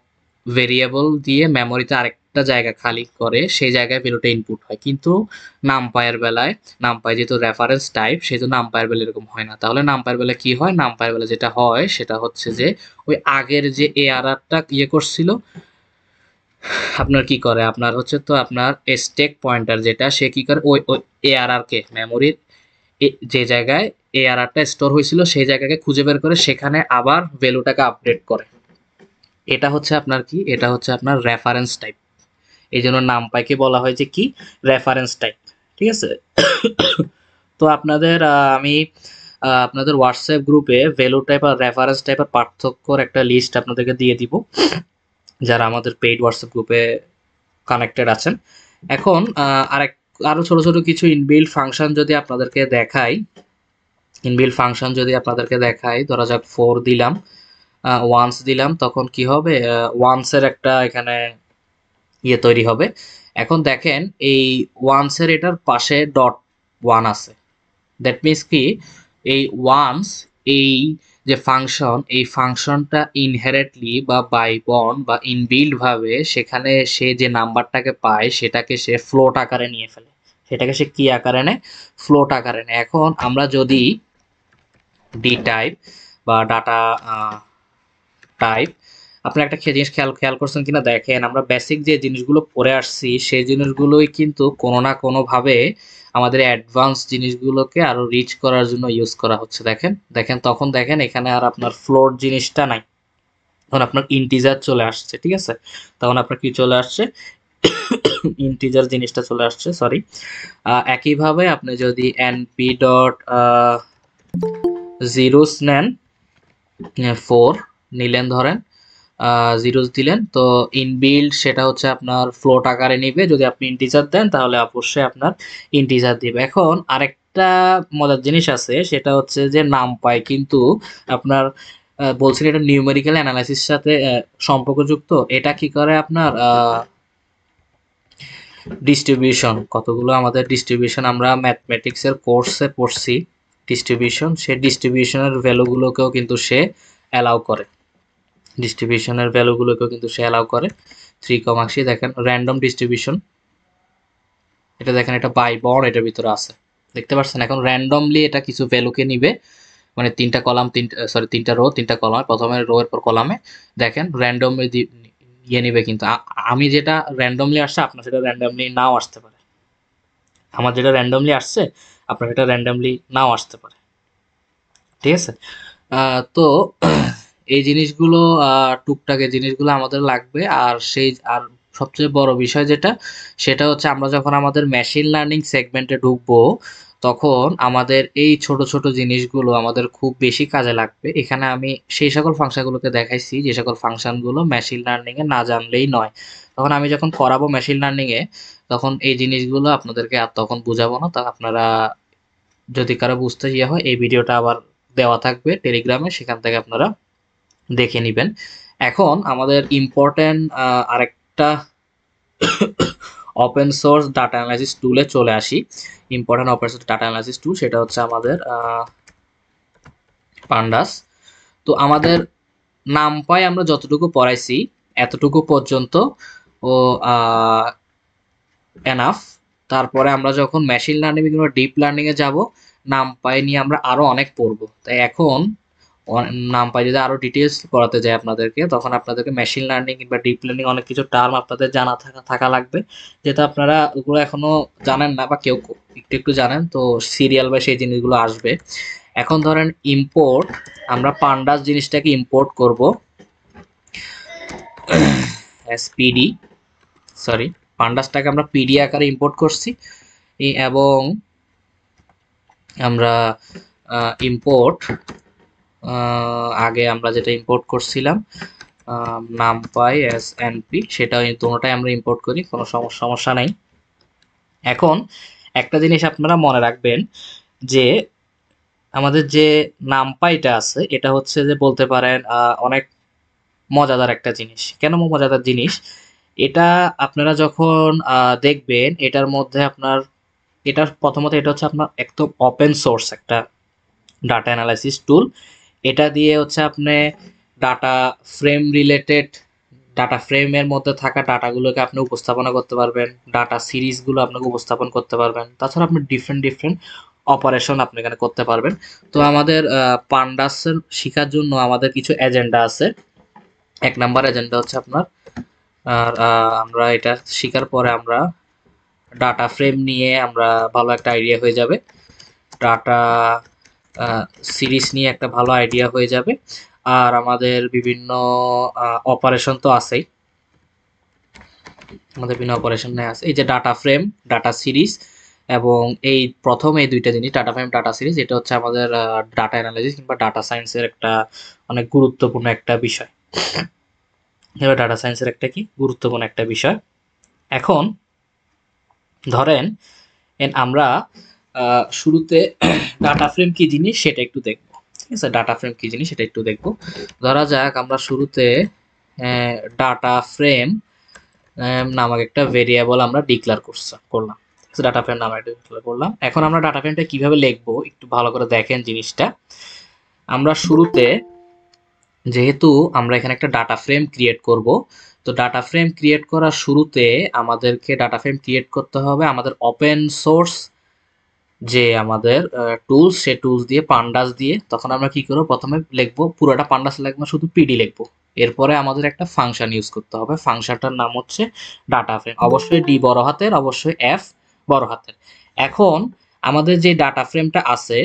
ভেরিয়েবল দিয়ে মেমোরিতে আরেকটা জায়গা খালি করে সেই জায়গায় ভ্যালুটা ইনপুট হয়। কিন্তু নামপাই যেহেতু রেফারেন্স টাইপ, সেহেতু নামপাইয়ের বেলায় এরকম হয় না। তাহলে নামপাইয়ের বেলায় কি হয়? নামপাইয়ের বেলায় যেটা হয় সেটা হচ্ছে যে ওই আগের যে ARRটা করছিল, আপনার কি করে? আপনার হচ্ছে তো আপনার স্ট্যাক পয়েন্টার যেটা, সে কি করে? ওই ARR কে মেমোরির যে জায়গায় ARRটা স্টোর হয়েছিল সেই জায়গাকে খুঁজে বের করে সেখানে আবার ভ্যালুটাকে আপডেট করে। এটা হচ্ছে আপনার কি? এটা হচ্ছে আপনার রেফারেন্স টাইপ। এই জন্য নামপাইকে বলা হয় যে কি? Reference type. ঠিক আছে? তো আমি আপনাদের হোয়াটসঅ্যাপ গ্রুপে ভ্যালু টাইপ আর রেফারেন্স টাইপের পার্থক্যর একটা লিস্ট আপনাদেরকে দিয়ে দিব, যারা আমাদের পেইড হোয়াটসঅ্যাপ গ্রুপে কানেক্টেড আছেন। এখন আরো ছোট ছোট কিছু ইনবিল্ট ফাংশন যদি আপনাদেরকে দেখাই, ধরা যাক 4 দিলাম, ওয়ান্স দিলাম, তখন কি হবে? ওয়ান্সের একটা এখানে তৈরি হবে। এখন দেখেন এই ওয়ান্সের এটার পাশে ডট 1 আছে, দ্যাট মিনস কি? এই ওয়ান্স এই যে ফাংশন, এই ফাংশনটা ইনহেরেন্টলি বা বাই বন্ড বা ইনবিল্ড ভাবে সেখানে সে যে নাম্বারটাকে পায় সেটাকে সে ফ্লোট আকারে নিয়ে ফেলে। সেটাকে সে কি আকারে নেয়? ফ্লোট আকারে নেয়। এখন আমরা যদি ডি টাইপ বা ডাটা টাইপ, আপনি একটা জিনিস খেয়াল খেয়াল করছেন কিনা দেখেন, আমরা বেসিক যে জিনিসগুলো পড়ে আসছি সেই জিনিসগুলোই কিন্তু কোনো না কোনো ভাবে আমাদের অ্যাডভান্স জিনিসগুলোকে আরো রিচ করার জন্য ইউজ করা হচ্ছে। দেখেন দেখেন তখন দেখেন এখানে আর আপনার ফ্লোট জিনিসটা নাই, তখন আপনার ইন্টিজার চলে আসছে। ঠিক আছে, তখন আপনার কি চলে আসছে? ইন্টিজার জিনিসটা চলে আসছে, সরি। একইভাবে আপনি যদি এনপি ডট জিরোস নেন, 4 নিলেন ধরেন, জিরোস দিলেন, তো ইনবিল্ড সেটা হচ্ছে আপনার ফ্লোট আকারে নিবে। যদি আপনি ইন্টিজার দেন তাহলে অবশ্যই আপনার ইন্টিজার দিবে। এখন আরেকটা মজার জিনিস আছে, সেটা হচ্ছে যে নামপাই কিন্তু আপনার বলছেন এটা নিউমেরিক্যাল অ্যানালাইসিস সাথে সম্পর্কযুক্ত। এটা কি করে আপনার ডিস্ট্রিবিউশন, কতগুলো আমাদের ডিস্ট্রিবিউশন আমরা ম্যাথমেটিক্সের কোর্সে পড়ছি, ডিস্ট্রিবিউশন, সে ডিস্ট্রিবিউশনের ভ্যালুগুলোকেও কিন্তু সে অ্যালাউ করে। ডিস্ট্রিবিউশনের ভ্যালুগুলোকেও কিন্তু সে অ্যালাউ করে। 3,3 দেখেন র্যান্ডম ডিস্ট্রিবিউশন, এটা দেখেন এটা বাই বন্ড এটার ভিতরে আছে, দেখতে পাচ্ছেন? এখন র্যান্ডমলি এটা কিছু ভ্যালুকে নিবে, মানে তিনটা কলাম, তিনটা রো, তিনটা কলাম, প্রথমে রো এর পর কলামে দেখেন র্যান্ডমলি ইয়ে নিবে। কিন্তু আমি যেটা র্যান্ডমলি আসছে আপনার সেটা র্যান্ডমলি নাও আসতে পারে। আমার যেটা র্যান্ডমলি আসছে আপনার সেটা র্যান্ডমলি নাও আসতে পারে। ঠিক আছে, তো এই জিনিসগুলো টুকটাক এই জিনিসগুলো আমাদের লাগবে। আর সবচেয়ে বড় বিষয় যেটা, সেটা হচ্ছে আমরা যখন আমাদের মেশিন লার্নিং সেগমেন্টে ঢুকবো তখন আমাদের এই ছোট ছোট জিনিসগুলো আমাদের খুব বেশি কাজে লাগবে। এখানে আমি সেই সকল ফাংশনগুলোকে দেখাইছি যে সকল ফাংশনগুলো মেশিন লার্নিং এ না জানলেই নয়। তখন আমি যখন করাবো মেশিন লার্নিং এ তখন এই জিনিসগুলো আপনাদেরকে আর তখন বুঝাবো না। তা আপনারা যদি কারো বুঝতে ইয়ে হয় এই ভিডিওটা আবার দেওয়া থাকবে টেলিগ্রামে, সেখান থেকে আপনারা দেখে নিবেন। এখন আমাদের ইম্পর্টেন্ট আরেকটা ওপেন সোর্স ডাটা অ্যানালাইসিস টুলে চলে আসি। Important open source data analysis tool সেটা হচ্ছে আমাদের পান্ডাস। তো আমাদের নামপাই আমরা যতটুকু পড়াইছি এতটুকু পর্যন্ত ও এনাফ। তারপরে আমরা যখন মেশিন লার্নিং কিংবা ডিপ লার্নিং এ যাব, নামপাই নিয়ে আমরা আরো অনেক পড়বো। তাই এখন নামপাই যদি আরো ডিটেলস পড়াতে যাই আপনাদেরকে, তখন আপনাদেরকে মেশিন লার্নিং কিংবা ডিপ লার্নিং অনেক কিছু টার্ম আপনাদের জানা থাকা লাগবে, যেটা আপনারা ওগুলো এখনো জানেন না বা কেউ একটু একটু জানেন। তো সিরিয়াল বা সেই জিনিসগুলো আসবে। এখন ধরেন ইম্পোর্ট, আমরা পান্ডাস জিনিসটাকে ইম্পোর্ট করব এসপিডি, সরি, পান্ডাসটাকে আমরা পিডি আকারে ইম্পোর্ট করছি। এবং আমরা ইম্পোর্ট আগে আমরা যেটা ইম্পোর্ট করছিলাম নামপাই এস এনপি, সেটা দুটোটাই আমরা ইম্পোর্ট করি, কোনো সমস্যা নাই। এখন একটা জিনিস আপনারা মনে রাখবেন যে আমাদের যে নামপাইটা আছে এটা হচ্ছে যে বলতে পারেন অনেক মজাদার একটা জিনিস। কেন মজাদার জিনিস? এটা আপনারা যখন দেখবেন এটার মধ্যে আপনার, এটা প্রথমত এটা হচ্ছে আপনার একদম ওপেন সোর্স একটা ডাটা অ্যানালাইসিস টুল। এটা দিয়ে হচ্ছে আপনি ডাটা ফ্রেম রিলেটেড, ডাটা ফ্রেমের মধ্যে থাকা ডাটাগুলোকে আপনি উপস্থাপনা করতে পারবেন, ডাটা সিরিজগুলো আপনাকে উপস্থাপন করতে পারবেন, তাছাড়া আপনি ডিফারেন্ট ডিফারেন্ট অপারেশন আপনি এখানে করতে পারবেন। তো আমাদের পান্ডাসের শেখার জন্য আমাদের কিছু এজেন্ডা আছে। এক নাম্বার এজেন্ডা হচ্ছে আপনার, আর আমরা এটা শেখার পরে আমরা ডাটা ফ্রেম নিয়ে আমরা ভালো একটা আইডিয়া হয়ে যাবে, ডাটা সিরিজ নিয়ে একটা ভালো আইডিয়া হয়ে যাবে। আর আমাদের বিভিন্ন অপারেশন তো আছেই, আমাদের বিভিন্ন অপারেশন আছে, এই যে ডাটা ফ্রেম, ডাটা সিরিজ, এবং এই প্রথম এই দুইটা জিনিস ডাটা ফ্রেম ডাটা সিরিজ, এটা হচ্ছে আমাদের ডাটা অ্যানালাইসিস কিংবা ডাটা সায়েন্সের একটা অনেক গুরুত্বপূর্ণ একটা বিষয়। এবার ডাটা সায়েন্সের একটা কি গুরুত্বপূর্ণ একটা বিষয়। এখন ধরেন আমরা শুরুতে ডাটা ফ্রেম কি জিনিস সেটা একটু দেখবো। ঠিক আছে, ডাটা ফ্রেম কি জিনিস সেটা একটু দেখবো। ধরা যাক আমরা শুরুতে ডাটা ফ্রেম নামক একটা ভেরিয়েবল আমরা ডিক্লেয়ার করলাম। ডাটা ফ্রেম নামে একটা ডিক্লেয়ার করলাম। এখন আমরা ডাটা ফ্রেমটা কিভাবে লিখবো একটু ভালো করে দেখেন জিনিসটা। আমরা শুরুতে যেহেতু আমরা এখানে একটা ডাটা ফ্রেম ক্রিয়েট করব, তো ডাটা ফ্রেম ক্রিয়েট করার শুরুতে আমাদেরকে ডাটা ফ্রেম ক্রিয়েট করতে হবে আমাদের ওপেন সোর্স যে আমাদের টুলস, সে টুলস দিয়ে পান্ডাস দিয়ে। তখন আমরা কি করবো, প্রথমে লিখবো পুরোটা পান্ডাস লিখবো, শুধু পিডি লিখবো। এরপরে আমাদের একটা ফাংশন ইউজ করতে হবে, ফাংশনটার নাম হচ্ছে ডাটা ফ্রেম, অবশ্যই ডি বড় হাতের, অবশ্যই এফ বড় হাতের। এখন আমাদের যে ডাটা ফ্রেমটা আছে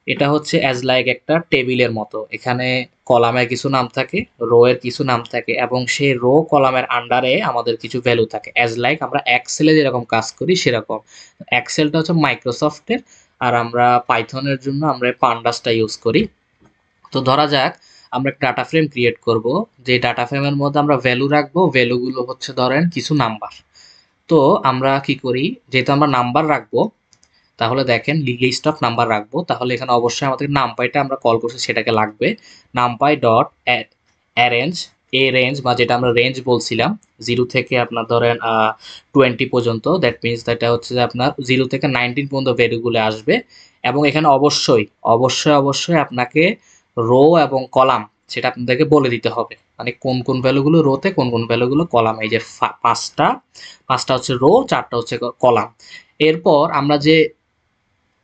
এটা হচ্ছে অ্যাজ লাইক একটা টেবিলের মতো, এখানে কলামের কিছু নাম থাকে, রো এর কিছু নাম থাকে, এবং সেই রো কলামের আন্ডারে আমাদের কিছু ভ্যালু থাকে, অ্যাজ লাইক আমরা এক্সেলে যেরকম কাজ করি সেরকম। এক্সেলটা হচ্ছে মাইক্রোসফটের, আর আমরা পাইথনের জন্য আমরা পান্ডাসটা ইউজ করি। তো ধরা যাক আমরা একটা ডাটা ফ্রেম ক্রিয়েট করব, যে ডাটা ফ্রেমের মধ্যে আমরা ভ্যালু রাখবো, ভ্যালুগুলো হচ্ছে ধরেন কিছু নাম্বার। তো আমরা কি করি, যেহেতু আমরা নাম্বার রাখবো, তাহলে দেখেন লিস্ট অফ নাম্বার রাখবো, তাহলে এখানে অবশ্যই আমাদের নামপাইটা আমরা কল করছি সেটাকে লাগবে। NumPy dot arrange, a range বা যেটা আমরা রেঞ্জ বলছিলাম 0 থেকে আপনার ধরেন 20 পর্যন্ত, দ্যাট মিনস এটা হচ্ছে যে আপনার 0 থেকে 19 পর্যন্ত ভ্যালুগুলো আসবে। এবং এখানে অবশ্যই অবশ্যই অবশ্যই আপনাকে রো এবং কলাম সেটা আপনাদেরকে বলে দিতে হবে, মানে কোন কোন ভ্যালুগুলো রোতে, কোন কোন ভ্যালুগুলো কলাম। এই যে পাঁচটা পাঁচটা হচ্ছে রো, চারটা হচ্ছে কলাম। এরপর আমরা যে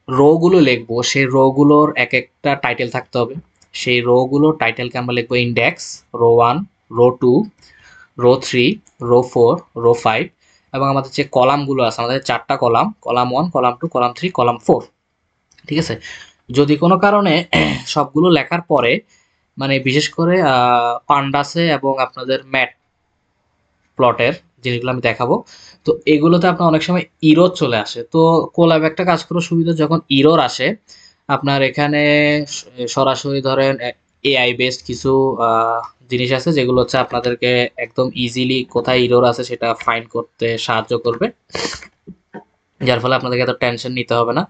রো গুলো লিখবো সেই রো গুলোর এক একটা টাইটেল থাকতে হবে। সেই রো গুলোর টাইটেলকে আমরা লিখবো index, row 1, row 2, row 3, row 4, row 5। এবং আমাদের যে কলামগুলো আছে, আমাদের চারটা column, column 1, column 2, column 3, column 4। ঠিক আছে? যদি কোনো কারণে সবগুলো লেখার পরে, মানে বিশেষ করে পান্ডাসে এবং আপনাদের ম্যাট প্লটের জিনিসগুলো আমি দেখাবো, তো এগুলোতে আপনার অনেক সময় ইরর চলে আসে। তো কোল্যাব একটা কাজ করার সুবিধা, যখন ইরর আসে আপনার এখানে সরাসরি ধরেন এআই বেসড কিছু জিনিস আছে যেগুলো হচ্ছে আপনাদেরকে একদম ইজিলি কোথায় ইরর আছে সেটা ফাইন্ড করতে সাহায্য করবে, যার ফলে আপনাদেরকে এত টেনশন নিতে হবে না।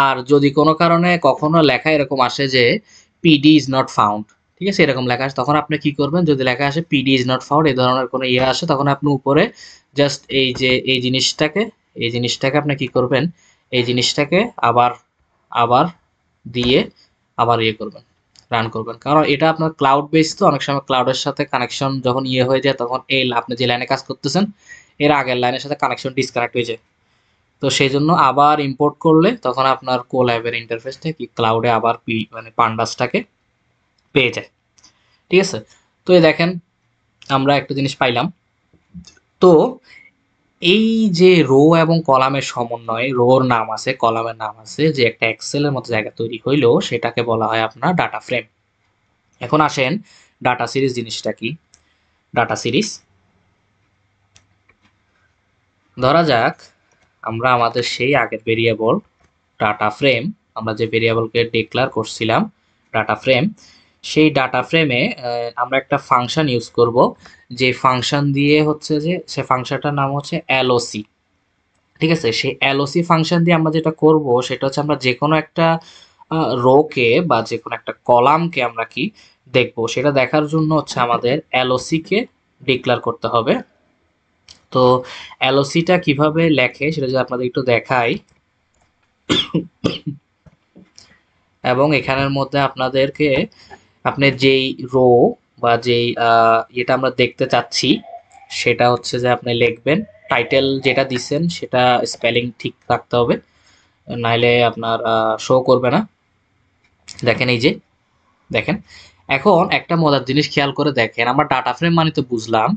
আর যদি কোনো কারণে কখনো লেখা এরকম আসে যে পিডি ইজ নট ফাউন্ড, ঠিক আছে, এরকম লেখা আসে, তখন আপনি কি করবেন, যদি লেখা আসে পিডি ইজ নট ফাউন্ড এই ধরনের কোনো ইয়ে আসে, তখন আপনি উপরে জাস্ট এই যে এই জিনিসটাকে আপনি কি করবেন, এই জিনিসটাকে আবার আবার দিয়ে আবার ইয়ে করবেন, রান করবেন। কারণ এটা আপনার ক্লাউড বেস, তো অনেক সময় ক্লাউডের সাথে কানেকশন যখন ইয়ে হয়ে যায় তখন এই আপনি যে লাইনে কাজ করতেছেন এর আগের লাইনের সাথে কানেকশন ডিসকানেক্ট হয়ে যায়। তো সেই জন্য আবার ইম্পোর্ট করলে তখন আপনার কোল্যাবের ইন্টারফেসটা কি ক্লাউডে আবার মানে পান্ডাসটাকে পেয়ে যায়। ঠিক আছে? তো এই দেখেন আমরা একটা জিনিস পাইলাম। তো এই যে রো এবং কলামের সমন্বয়ে, রোর নাম আছে, কলামের নাম আছে, যে একটা এক্সেলের মতো জায়গা তৈরি হইলো সেটাকে বলা হয় আপনার ডাটা ফ্রেম। এখন আসেন ডাটা সিরিজ জিনিসটা কি। ডাটা সিরিজ, ধরা যাক আমরা আমাদের সেই আগের ভেরিয়েবল ডাটা ফ্রেম, আমরা যে ভেরিয়েবলকে ডিক্লেয়ার করছিলাম ডাটা ফ্রেম, সেই ডাটা ফ্রেমে আমরা একটা ফাংশন ইউজ করব, যে ফাংশন দিয়ে হচ্ছে যে সে ফাংশনটার নাম হচ্ছে এলওসি। ঠিক আছে? সেই এলওসি ফাংশন দিয়ে আমরা যেটা করব সেটা হচ্ছে আমরা যে কোনো একটা রোকে বা যে কোনো একটা কলামকে আমরা কি দেখব সেটা দেখার জন্য হচ্ছে আমাদের এলওসি কে ডিক্লেয়ার করতে হবে। তো এলওসিটা কিভাবে লেখে সেটা যদি আপনাদের একটু দেখাই, এবং এখানের মধ্যে আপনাদেরকে আপনি যেই রো বা যেই এটা আমরা দেখতে চাচ্ছি সেটা হচ্ছে যে আপনি লিখবেন, টাইটেল যেটা দিচ্ছেন সেটা স্পেলিং ঠিক রাখতে হবে, নাইলে আপনার শো করবে না। দেখেন এই যে দেখেন, এখন একটা মজার জিনিস খেয়াল করে দেখেন, আমরা ডাটা ফ্রেম মানে তো বুঝলাম,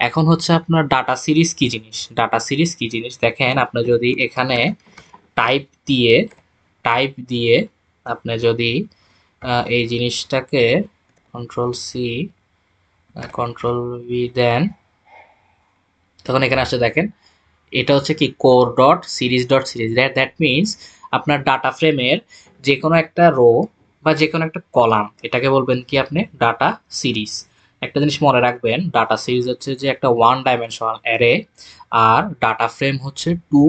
এখন হচ্ছে আপনার ডাটা সিরিজ কি জিনিস। ডাটা সিরিজ কি জিনিস দেখেন, আপনি যদি এখানে টাইপ দিয়ে টাইপ দিয়ে আপনি যদি এই জিনিসটাকে কন্ট্রোল সি কন্ট্রোল ভি দেন, তখন এখানে আসলে দেখেন এটা হচ্ছে কি core dot series dot series. That means আপনার ডাটা ফ্রেমের যে কোনো একটা রো বা যে কোনো একটা কলাম এটাকে বলবেন কি আপনি ডাটা সিরিজ। একটা জিনিস মনে রাখবেন, ডাটা সিরিজ হচ্ছে যে একটা 1 ডাইমেনশনাল অ্যারে, আর ডাটা ফ্রেম হচ্ছে 2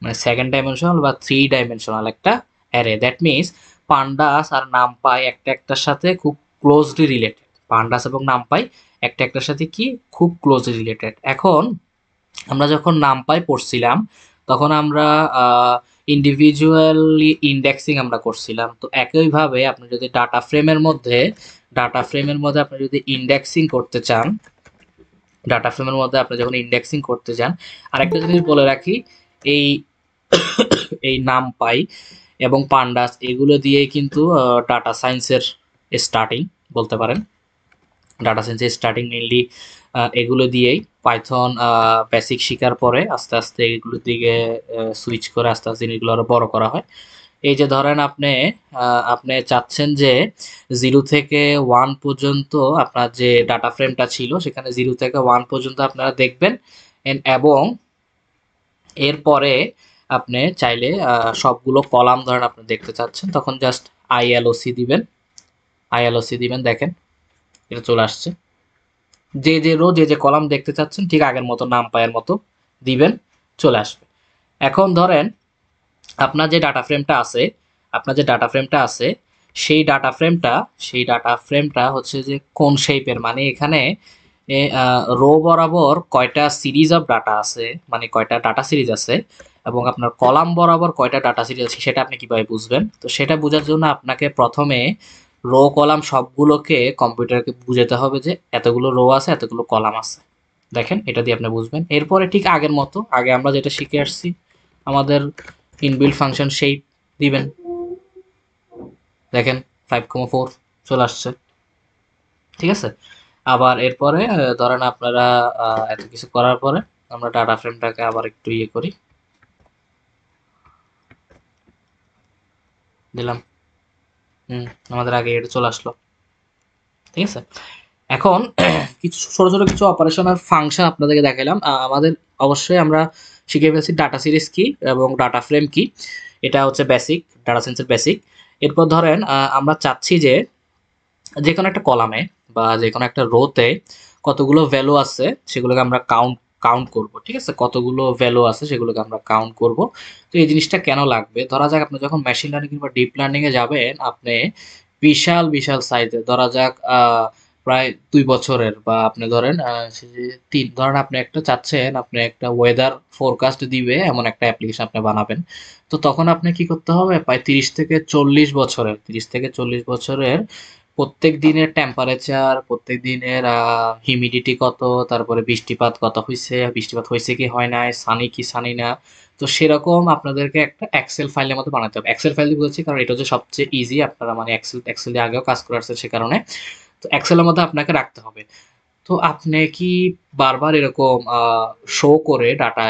মানে 2nd ডাইমেনশনাল বা 3 ডাইমেনশনাল একটা অ্যারে। দ্যাট মিনস পান্ডাস আর নামপাই একটা একটার সাথে খুব ক্লোজলি রিলেটেড। পান্ডাস এবং নামপাই একটা একটার সাথে কি খুব ক্লোজলি রিলেটেড। এখন আমরা যখন নামপাই পড়ছিলাম তখন আমরা ইন্ডিভিজুয়ালি ইন্ডেক্সিং আমরা করছিলাম। তো একইভাবে আপনি যদি ডাটা ফ্রেমের মধ্যে আপনি যদি ইন্ডেক্সিং করতে চান, ডাটা ফ্রেমের মধ্যে আপনি যখন ইন্ডেক্সিং করতে চান, আরেকটা জিনিস বলে রাখি, এই এই নামপাই এবং পান্ডাস এগুলো দিয়েই কিন্তু ডাটা সায়েন্সের স্টার্টিং বলতে পারেন। ডাটা সায়েন্সের স্টার্টিং মেইনলি এগুলো দিয়েই। পাইথন বেসিক শিখার পরে আস্তে আস্তে এগুলোর দিকে সুইচ করে আস্তে আস্তে জিনিসগুলো আরো বড় করা হয়। এই যে ধরেন আপনি চাচ্ছেন যে 0 থেকে 1 পর্যন্ত আপনার যে ডাটা ফ্রেমটা ছিল সেখানে 0 থেকে 1 পর্যন্ত আপনারা দেখবেন, এবং এরপরে আপনি চাইলে সবগুলো কলাম ধরেন আপনি দেখতে চাচ্ছেন, তখন জাস্ট আইএলওসি দিবেন। দেখেন এটা চলে আসছে। যে রো যে কলাম দেখতে চাচ্ছেন ঠিক আগের মতো নামপাইয়ের মতো দিবেন, চলে আসবে। এখন ধরেন আপনার যে ডাটা ফ্রেমটা আছে সেই ডাটা ফ্রেমটা হচ্ছে যে কোন শেপের, মানে এখানে রো বরাবর কয়টা সিরিজ অফ ডাটা আছে, মানে কয়টা ডাটা সিরিজ আছে, এবং আপনার কলাম বরাবর কয়টা ডাটা সিরিজ আছে সেটা আপনি কিভাবে বুঝবেন। তো সেটা বোঝার জন্য আপনাকে প্রথমে রো কলাম সবগুলোকে কম্পিউটারকে বুঝাতে হবে যে এতগুলো রো আছে, এতগুলো কলাম আছে। দেখেন এটা দিয়ে আপনি বুঝবেন। এরপরে ঠিক আগের মতো আগে আমরা যেটা শিখে আসছি, আমাদের ইনবিল্ট ফাংশন সেই দিবেন। দেখেন 5,4 চলে আসছে, ঠিক আছে। আবার এরপরে ধরেন আপনারা এত কিছু করার পরে আমরা ডাটা ফ্রেমটাকে আবার একটু ইয়ে করি, দিলাম। আমাদের আগে এটা চলে আসলো, ঠিক আছে। এখন কিছু ছোট ছোট কিছু অপারেশন আর ফাংশন আপনাদেরকে দেখালাম। আমাদের অবশ্যই আমরা শিখে ফেলছি ডাটা সিরিজ কি এবং ডাটা ফ্রেম কি, এটা হচ্ছে বেসিক, ডাটা সায়েন্সের বেসিক। এরপর ধরেন আমরা চাচ্ছি যে যে কোনো একটা কলামে বা যে কোনো একটা রোতে কতগুলো ভ্যালু আছে সেগুলোকে আমরা কাউন্ট করব, ঠিক আছে। কতগুলো ভ্যালু আছে সেগুলোকে আমরা কাউন্ট করব। তো এই জিনিসটা কেন লাগবে, ধরা যাক আপনি যখন মেশিন লার্নিং কিংবা ডিপ লার্নিং এ যাবেন, আপনি বিশাল বিশাল সাইজের, ধরা যাক প্রায় 2 বছরের, বা আপনি ধরেন ধরেন আপনি একটা চাচ্ছেন আপনি একটা ওয়েদার ফোরকাস্ট দিবে এমন একটা অ্যাপ্লিকেশন আপনি বানাবেন। তো তখন আপনি কি করতে হবে, প্রায় 30 থেকে 40 বছরের প্রত্যেক দিনের টেম্পারেচার, প্রত্যেক দিনের হিউমিডিটি কত, তারপরে বৃষ্টিপাত হয়েছে কি হয় নাই, সানি কি সানি না। তো সেরকম আপনাদেরকে একটা এক্সেল ফাইলের মতো বানাতে হবে। এক্সেল ফাইল দিয়ে বলছি কারণ এটা হচ্ছে সবচেয়ে ইজি, আপনারা মানে এক্সেল দিয়ে আগেও কাজ করে আসছে সে কারণে। তো এক্সেলের মধ্যে আপনাকে রাখতে হবে। তো আপনি কি বারবার এরকম শো করে ডাটা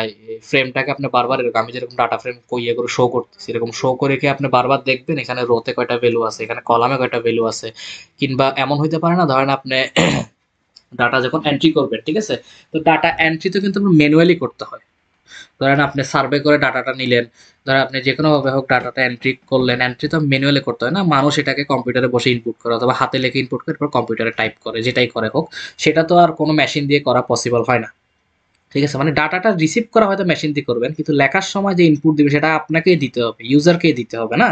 ফ্রেমটাকে আপনি বারবার এরকম, আমি যেরকম ডাটা ফ্রেম ইয়ে করে শো করতেছি এরকম শো করে কি আপনি বারবার দেখবেন এখানে রোতে কয়টা ভ্যালু আছে, এখানে কলামে কয়টা ভ্যালু আছে? কিংবা এমন হইতে পারে না, ধরেন আপনি ডাটা যখন এন্ট্রি করবেন, ঠিক আছে, তো ডাটা এন্ট্রি তো কিন্তু ম্যানুয়ালি করতে হয়। ধরেন আপনি সার্ভে করে ডাটাটা নিলেন, ধরেন আপনি যে কোনো ভাবে হোক ডাটাটা এন্ট্রি করলেন, এন্ট্রি তো ম্যানুয়ালি করতে হয় না, মানুষ এটাকে কম্পিউটারে বসে ইনপুট করে অথবা হাতে লিখে ইনপুট করে এরপর কম্পিউটারে টাইপ করে, যেটাই করে হোক, সেটা তো আর কোনো মেশিন দিয়ে করা পসিবল হয় না, ঠিক আছে। মানে ডাটাটা রিসিভ করা হয়তো মেশিন দিয়ে করবেন, কিন্তু লেখার সময় যে ইনপুট দিবে সেটা আপনাকেই দিতে হবে, ইউজারকেই দিতে হবে না।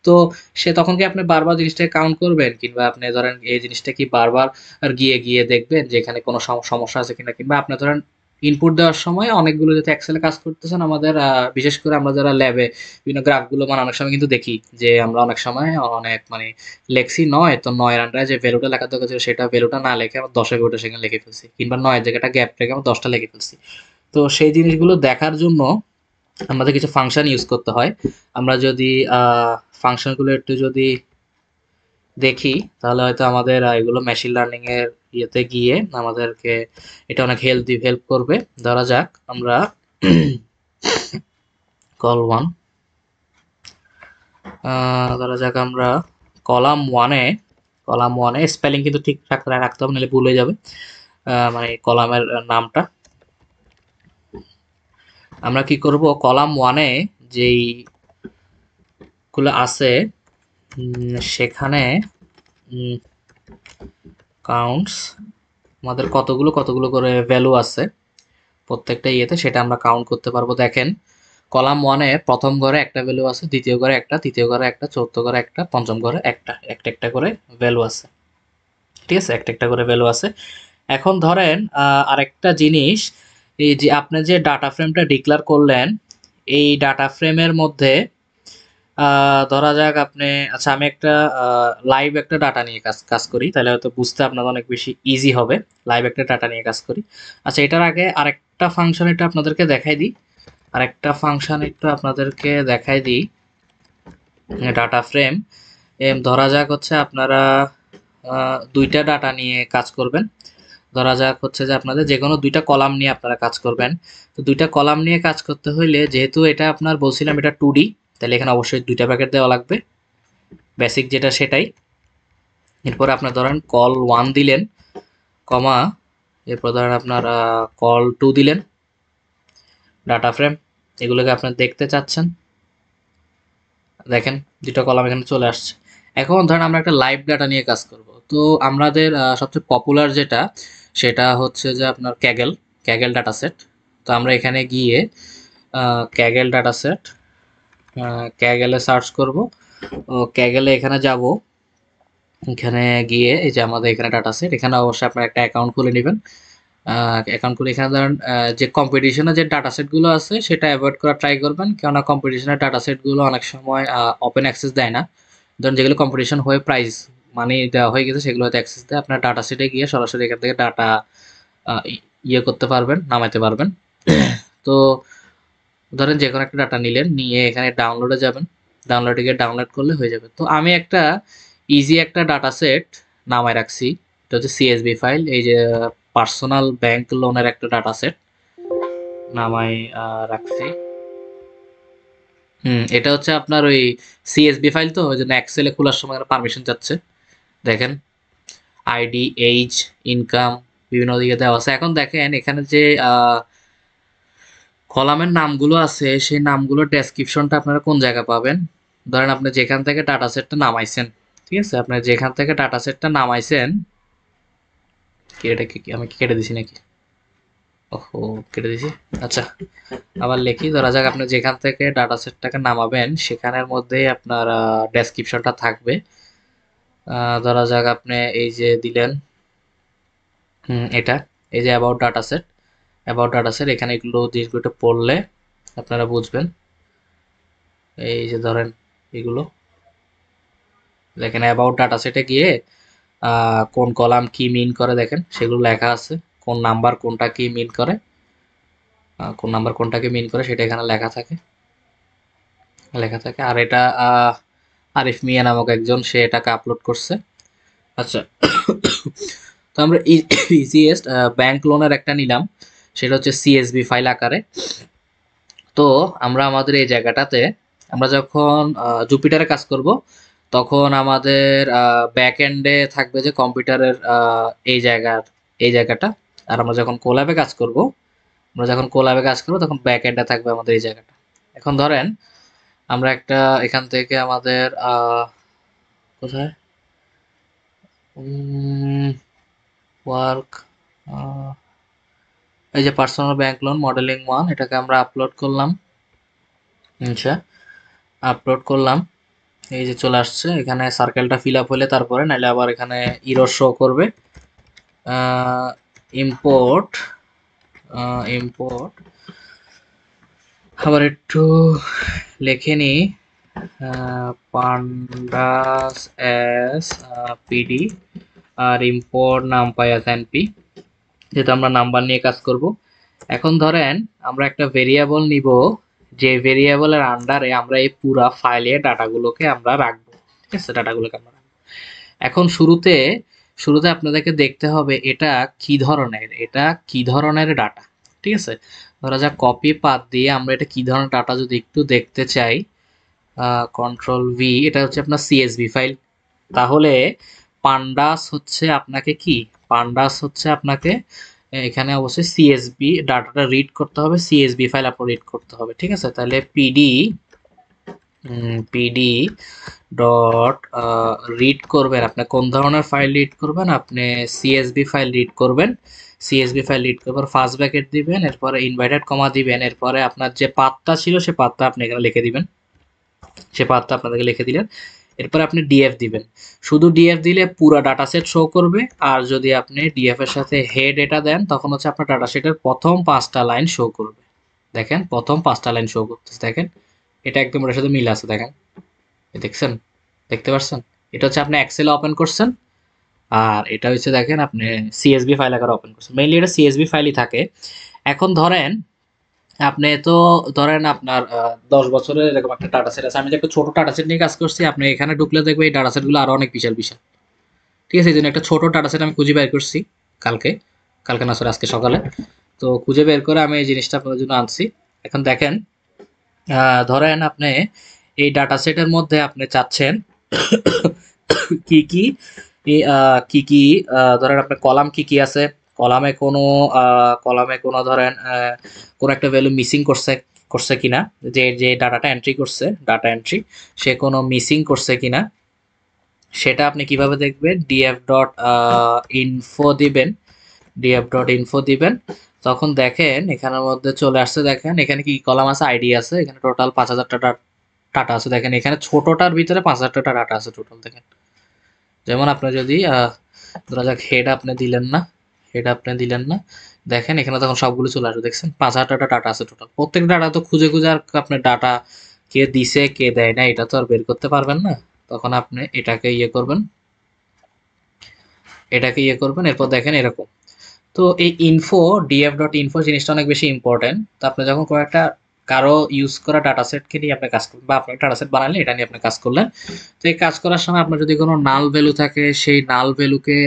তো সে তখন কি আপনি বারবার জিনিসটাকে কাউন্ট করবেন, কিংবা আপনি ধরেন এই জিনিসটা কি বারবার আর গিয়ে গিয়ে দেখবেন যে এখানে কোনো সমস্যা আছে কিনা, কিংবা আপনি ধরেন ইনপুট দেওয়ার সময় অনেকগুলো যদি এক্সেলে কাজ করতেছেন, আমাদের বিশেষ করে আমরা যারা ল্যাবে বিভিন্ন গ্রাফগুলো মানে অনেক সময় কিন্তু দেখি যে আমরা অনেক সময় অনেক মানে লেখছি 9, তো 9 এর আন্ডারে যে ভ্যালুটা লেখার দরকার ছিল সেটা ভ্যালুটা না লিখে আমরা 10 এর ভ্যালুটা সেখানে লিখে ফেলছি, কিংবা 9 এর জায়গাটা গ্যাপ রেখে আমরা 10টা লিখে ফেলছি। তো সেই জিনিসগুলো দেখার জন্য আমাদের কিছু ফাংশন ইউজ করতে হয়। আমরা যদি ফাংশনগুলো একটু যদি দেখি তাহলে হয়তো আমাদের এগুলো মেশিন লার্নিং এর ইয়েতে গিয়ে আমাদেরকে এটা অনেক হেল্প করবে। ধরা যাক আমরা কল ওয়ান, ধরা যাক আমরা কলাম ওয়ানে স্পেলিং কিন্তু ঠিক রাখতে হবে, নাহলে ভুলে যাবে মানে কলামের নামটা। আমরা কি করব, কলাম ওয়ানে যেই গুলো আছে সেখানে কাউন্টস, আমাদের কতগুলো করে ভ্যালু আছে প্রত্যেকটা ইয়েতে সেটা আমরা কাউন্ট করতে পারবো। দেখেন কলাম ওয়ানে প্রথম ঘরে একটা ভ্যালু আছে, দ্বিতীয় ঘরে একটা, তৃতীয় ঘরে একটা, চতুর্থ ঘরে একটা, পঞ্চম ঘরে একটা, একটা করে ভ্যালু আছে, ঠিক আছে, একটা করে ভ্যালু আছে। এখন ধরেন আরেকটা জিনিস, এই যে আপনি যে ডাটা ফ্রেমটা ডিক্লেয়ার করলেন এই ডাটা ফ্রেমের মধ্যে ধরা যাক আপনি, আচ্ছা আমি একটা লাইভ একটা ডাটা নিয়ে কাজ কাজ করি, তাহলে হয়তো বুঝতে আপনাদের অনেক বেশি ইজি হবে। লাইভ একটা ডাটা নিয়ে কাজ করি। আচ্ছা এটার আগে আরেকটা ফাংশন এটা আপনাদেরকে দেখাই দিই, আরেকটা ফাংশন একটু আপনাদেরকে দেখাই দিই। ডাটা ফ্রেম ধরা যাক হচ্ছে আপনারা দুইটা ডাটা নিয়ে কাজ করবেন। ধরা যাক হচ্ছে যে আপনাদের যে কোনো দুইটা কলাম নিয়ে আপনারা কাজ করবেন। তো দুইটা কলাম নিয়ে কাজ করতে হইলে যেহেতু এটা আপনার বলছিলাম এটা 2D, তাহলে এখানে অবশ্যই দুইটা প্যাকেট দেওয়া লাগবে, বেসিক যেটা সেটাই। এরপর আপনার ধরেন কল 1 দিলেন, কমা এরপর ধরেন আপনার কল 2 দিলেন, ডাটা ফ্রেম এগুলোকে আপনার দেখতে চাচ্ছেন, দেখেন দুটো কলাম এখানে চলে আসছে। এখন ধরেন আমরা একটা লাইভ ডাটা নিয়ে কাজ করব, তো আমাদের সবচেয়ে পপুলার যেটা সেটা হচ্ছে যে আপনার ক্যাগেল, ক্যাগেল ডাটা সেট। তো আমরা এখানে গিয়ে ক্যাগেল ডাটা সেট, ক্যাগেলে সার্চ করব, ও ক্যাগেলে এখানে যাব, এখানে গিয়ে এই যে আমাদের এখানে ডাটা সেট, এখানে অবশ্যই আপনার একটা অ্যাকাউন্ট খুলে নেবেন। অ্যাকাউন্ট খুলে এখানে ধরেন যে কম্পিটিশনে যে ডাটা সেটগুলো আছে সেটা অ্যাভয়েড করা ট্রাই করবেন, কেননা কম্পিটিশনের ডাটা সেটগুলো অনেক সময় ওপেন অ্যাক্সেস দেয় না। ধরুন যেগুলো কম্পিটিশন হয়ে প্রাইস মানি দেওয়া হয়ে গেছে সেগুলো হয়তো অ্যাক্সেস দেয়। আপনার ডাটা সেটে গিয়ে সরাসরি এখান থেকে ডাটা ইয়ে করতে পারবেন, নামাতে পারবেন। তো ধরেন যে কোনো একটা ডাটা নিলেন, নিয়ে এখানে ডাউনলোডে যাবেন, ডাউনলোডে গিয়ে ডাউনলোড করলে হয়ে যাবে। তো আমি একটা ইজি একটা ডাটা সেট নামায় রাখছি, এটা হচ্ছে সিএসবি ফাইল, এই যে পার্সোনাল ব্যাংক লোনের একটা ডাটা সেট নামাই রাখছি। এটা হচ্ছে আপনার ওই সিএসবি ফাইল, তো ওই জন্য এক্সেলে খোলার সময় পারমিশন যাচ্ছে, দেখেন আইডি, এইজ, ইনকাম বিভিন্ন দিকে দেওয়া আছে। এখন দেখেন এখানে যে কলামের নামগুলো আছে সেই নামগুলোর ডেসক্রিপশনটা আপনারা কোন জায়গায় পাবেন। ধরেন আপনি যেখান থেকে ডাটা সেটটা নামাইছেন, ঠিক আছে, আপনি যেখান থেকে ডাটা সেটটা নামাইছেন, কি এটা কি আমি কি কেটে দিছি নাকি? ওহো, কেটে দিছি। আচ্ছা আবার লিখি, ধরা যাক আপনি যেখান থেকে ডাটা সেটটাকে নামাবেন সেখানের মধ্যেই আপনার ডেসক্রিপশনটা থাকবে। ধরা যাক আপনি এই যে দিলেন, এটা এই যে about data set, about data set, এখানে এগুলো জিনিসগুলো পড়লে আপনারা বুঝবেন। এই যে ধরেন এগুলো দেখেন অ্যাবাউট ডাটা সেটে গিয়ে কোন কলাম কি মিন করে দেখেন সেগুলো লেখা আছে, কোন নাম্বার কোনটা কি মিন করে, কোন নাম্বার কোনটাকে মিন করে সেটা এখানে লেখা থাকে, লেখা থাকে। আর এটা আরিফ মিয়া নামক একজন সে এটাকে আপলোড করছে। আচ্ছা তো আমরা ইজিয়েস্ট ব্যাংক লোনের একটা নিলাম, সেটা হচ্ছে সিএসবি ফাইল আকারে। তো আমরা আমাদের এই জায়গাটাতে আমরা যখন জুপিটারে কাজ করব তখন আমাদের ব্যাক এন্ডে থাকবে যে কম্পিউটারের এই জায়গাটা, আর আমরা যখন কোল্যাবে কাজ করব, তখন ব্যাক এন্ডে থাকবে আমাদের এই জায়গাটা। এখন ধরেন আমরা একটা এখান থেকে আমাদের কোথায় ওয়ার্ক, এই যে পার্সোনাল ব্যাংক লোন মডেলিং 1 এটাকে আমরা আপলোড করলাম। আচ্ছা আপলোড করলাম, এই যে চলে আসছে, এখানে সার্কেলটা ফিল আপ হলে তারপরে, নাহলে আবার এখানে ইরর শো করবে। ইম্পোর্ট, ইম্পোর্ট আবার একটু লিখে নিই, pandas as pd আর ইম্পোর্ট নামপাই as np, যেহেতু আমরা নাম্বার নিয়ে কাজ করব। এখন ধরেন আমরা একটা ভেরিয়েবল নিব, যে ভেরিয়েবলের আন্ডারে আমরা এই পুরা ফাইলে ডাটাগুলোকে আমরা রাখবো, ঠিক আছে, ডাটাগুলোকে আমরা রাখবো। এখন শুরুতে শুরুতে আপনাদেরকে দেখতে হবে এটা কি ধরনের, এটা কি ধরনের ডাটা, ঠিক আছে। ধরা যাক কপি পাথ দিয়ে আমরা এটা কি ধরনের ডাটা যদি একটু দেখতে চাই, কন্ট্রোল ভি, এটা হচ্ছে আপনার সিএসভি ফাইল। তাহলে পান্ডাস হচ্ছে আপনাকে কি, পান্ডাস হচ্ছে আপনাকে এখানে অবশ্যই সিএসবি ডাটাটা রিড করতে হবে, সিএসবি ফাইল আপনার রিড করতে হবে, ঠিক আছে। তাহলে পিডি পিডি ডট রিড করবেন, আপনি কোন ধরনের ফাইল রিড করবেন, আপনি সিএসবি ফাইল রিড করবেন। সিএসবি ফাইল রিড করবার ফার্স্ট ব্র্যাকেট দিবেন, এরপরে ইনভার্টেড কমা দিবেন, এরপরে আপনার যে পাথটা ছিল সে পাথটা আপনি এখানে লিখে দিবেন, সে পাথটা আপনাদেরকে লিখে দিলেন। এরপরে আপনি ডিএফ দিবেন, শুধু ডিএফ দিলে পুরো ডাটা সেট শো করবে, আর যদি আপনি ডিএফ এর সাথে হেড এটা দেন তখন হচ্ছে আপনার ডাটা সেটের প্রথম 5টা লাইন শো করবে, দেখেন প্রথম 5টা লাইন শো করতেছে, দেখেন এটা একদম এটার সাথে মিল আছে, দেখেন দেখছেন, দেখতে পাচ্ছেন? এটা হচ্ছে আপনি এক্সেল ওপেন করছেন, আর এটা হচ্ছে দেখেন আপনি সিএসভি ফাইল আকারে ওপেন করছেন। মেইনলি এটা সিএসভি ফাইলই থাকে। এখন ধরেন আপনি তো ধরেন আপনার 10 বছরের এরকম একটা ডাটা সেট আছে, আমি যে একটা ছোট ডাটা সেট নিয়ে কাজ করছি, আপনি এখানে ঢুকলে দেখবে এই ডাটা সেটগুলো আরো অনেক বিশাল বিশাল। ঠিক আছে, এই জন্য একটা ছোট ডাটা সেট আমি খুঁজে বের করছি কালকে, কালকে না সরি আজকে সকালে। তো খুঁজে বের করে আমি এই জিনিসটা আপনার জন্য আনছি। এখন দেখেন ধরেন আপনি এই ডাটা সেটের মধ্যে আপনি চাচ্ছেন কি কি কি কি ধরেন আপনার কলাম কি কি আছে, কলামে কোনো কলামে কোনো ধরেন কোনো একটা ভ্যালু মিসিং করছে করছে কিনা, যে যে ডাটাটা এন্ট্রি করছে ডাটা এন্ট্রি সে কোনো মিসিং করছে কিনা, সেটা আপনি কিভাবে দেখবেন, ডিএফ ডট ইনফো দিবেন, ডিএফ ডট ইনফো দিবেন। তখন দেখেন এখানের মধ্যে চলে আসছে, দেখেন এখানে কি কলাম আছে, আইডি আছে, এখানে টোটাল 5,000টা ডাটা আছে। দেখেন এখানে ছোটটার ভিতরে 5,000টা ডাটা আছে টোটাল। দেখেন যেমন আপনার যদি ধরা যাক হেড আপনি দিলেন না, হেড আপনি দিলেন না, দেখেন এখানে তখন সবগুলো চলে আসবে, দেখছেন 5,000টা ডাটা আছে টোটাল। প্রত্যেক ডাটা তো খুঁজে খুঁজে আর আপনার ডাটা কে দিছে কে দেয় না এটা তো আর বের করতে পারবেন না। তখন আপনি এটাকে ইয়ে করবেন, এটাকে ইয়ে করবেন, এরপর দেখেন এরকম। তো এই ইনফো, ডিএফ ডট ইনফো জিনিসটা অনেক বেশি ইম্পর্টেন্ট। তো আপনি যখন কোনো একটা কারো ইউজ করা ডাটা সেটকে নিয়ে আপনি কাজ করবেন, বা আপনার ডাটা সেট বানালে এটা নিয়ে আপনি কাজ করলেন, তো এই কাজ করার সময় আপনার যদি কোনো নাল ভ্যালু থাকে, সেই নাল ভ্যালুকে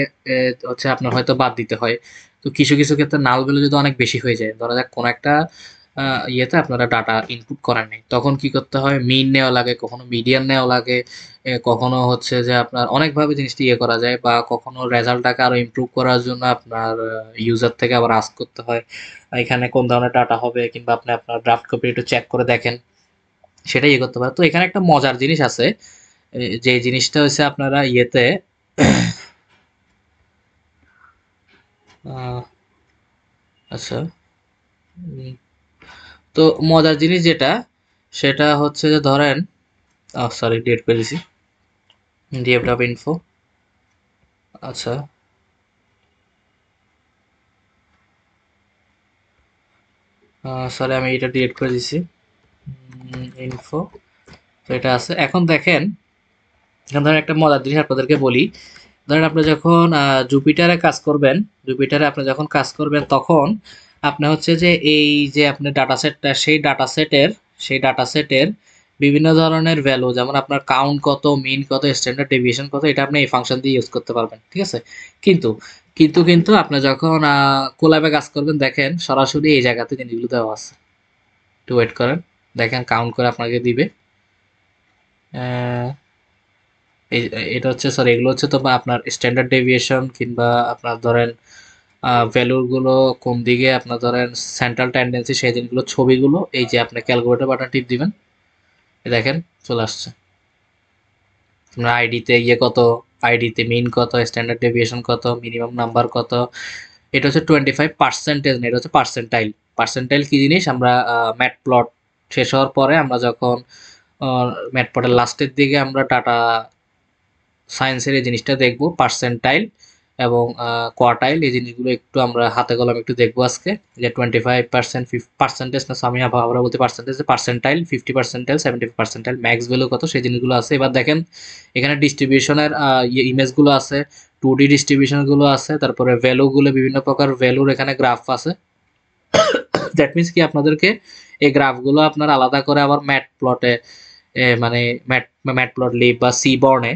হচ্ছে আপনার হয়তো বাদ দিতে হয়। তো কিছু কিছু ক্ষেত্রে নাল ভ্যালু যদি অনেক বেশি হয়ে যায়, ধরা যাক কোনো একটা ইয়েতে আপনারা ডাটা ইনপুট করেন নাই, তখন কি করতে হয়, মিন নেওয়া লাগে, কখনো মিডিয়ান নেওয়া লাগে, কখনো হচ্ছে যে আপনার অনেকভাবে জিনিসটা ইয়ে করা যায়, বা কখনো রেজাল্টটাকে আরো ইমপ্রুভ করার জন্য আপনার ইউজার থেকে আবার আস্ক করতে হয় এখানে কোন ধরনের ডাটা হবে, কিংবা আপনি আপনার ড্রাফট কপি একটু চেক করে দেখেন, সেটাই ইয়ে করতে পারে। তো এখানে একটা মজার জিনিস আছে, যে জিনিসটা হচ্ছে আপনারা ইয়েতে আহ, আচ্ছা, উম, তো মজার জিনিস যেটা, সেটা হচ্ছে যে ধরেন সরি ডেট করে দিছি, ডিএফডাব ইনফো, আচ্ছা সরি আমি এটা ডিলিট করে দিছি, ইনফো, তো এটা আছে। এখন দেখেন এখন ধরেন একটা মজার জিনিস আপনাদেরকে বলি, ধরেন আপনি যখন জুপিটারে কাজ করবেন, জুপিটারে আপনি যখন কাজ করবেন তখন আপনি হচ্ছে যে এই যে আপনি ডাটা সেটটা, সেই ডাটা সেটের বিভিন্ন ধরনের ভ্যালু, যেমন আপনার কাউন্ট কত, মিন কত, স্ট্যান্ডার্ড ডেভিয়েশন কত, এটা আপনি এই ফাংশন দিয়ে ইউজ করতে পারবেন। ঠিক আছে, কিন্তু কিন্তু আপনি যখন কোল্যাবে কাজ করবেন, দেখেন সরাসরি এই জায়গাতে জিনিসগুলো দেওয়া আছে। একটু ওয়েট করেন, দেখেন কাউন্ট করে আপনাকে দিবে। আহ, এই এটা হচ্ছে সরি এগুলো হচ্ছে তো বা আপনার স্ট্যান্ডার্ড ডেভিয়েশন, কিংবা আপনার ধরেন ভ্যালুর গুলো কোন দিকে আপনার ধরেন সেন্ট্রাল টেন্ডেন্সি, সেই জিনিসগুলো ছবিগুলো এই যে আপনি ক্যালকুলেটর বাটন টিপ দিবেন, এই দেখেন চলে আসছে আপনার আইডিতে ইয়ে কত, আইডিতে মিন কত, স্ট্যান্ডার্ড ডেভিয়েশন কত, মিনিমাম নাম্বার কত। এটা হচ্ছে 25% না, এটা হচ্ছে পার্সেন্টাইল। পার্সেন্টাইল কি জিনিস, আমরা ম্যাট প্লট শেষ হওয়ার পরে আমরা যখন ম্যাট প্লটের লাস্টের দিকে আমরা ডাটা সায়েন্সের এই জিনিসটা দেখবো, পার্সেন্টাইল এবং কোয়ার্টাইল, এই জিনিসগুলো একটু আমরা হাতে কলমে একটু দেখবো আজকে, যে 25% পার্সেন্টেজ না, আমি আমরা বলতে পার্সেন্টেজ, পার্সেন্টাইল, 50%, 75%, ম্যাক্স ভ্যালু কত, সেই জিনিসগুলো আছে। এবার দেখেন এখানে ডিস্ট্রিবিউশনের ইমেজগুলো আছে, 2D ডিস্ট্রিবিউশনগুলো আছে, তারপরে ভ্যালুগুলো বিভিন্ন প্রকার ভ্যালুর এখানে গ্রাফ আছে। দ্যাট মিনস কি আপনাদেরকে এই গ্রাফগুলো আপনার আলাদা করে আবার ম্যাট প্লটে, মানে ম্যাট ম্যাট প্লট লিব বা সি বর্নে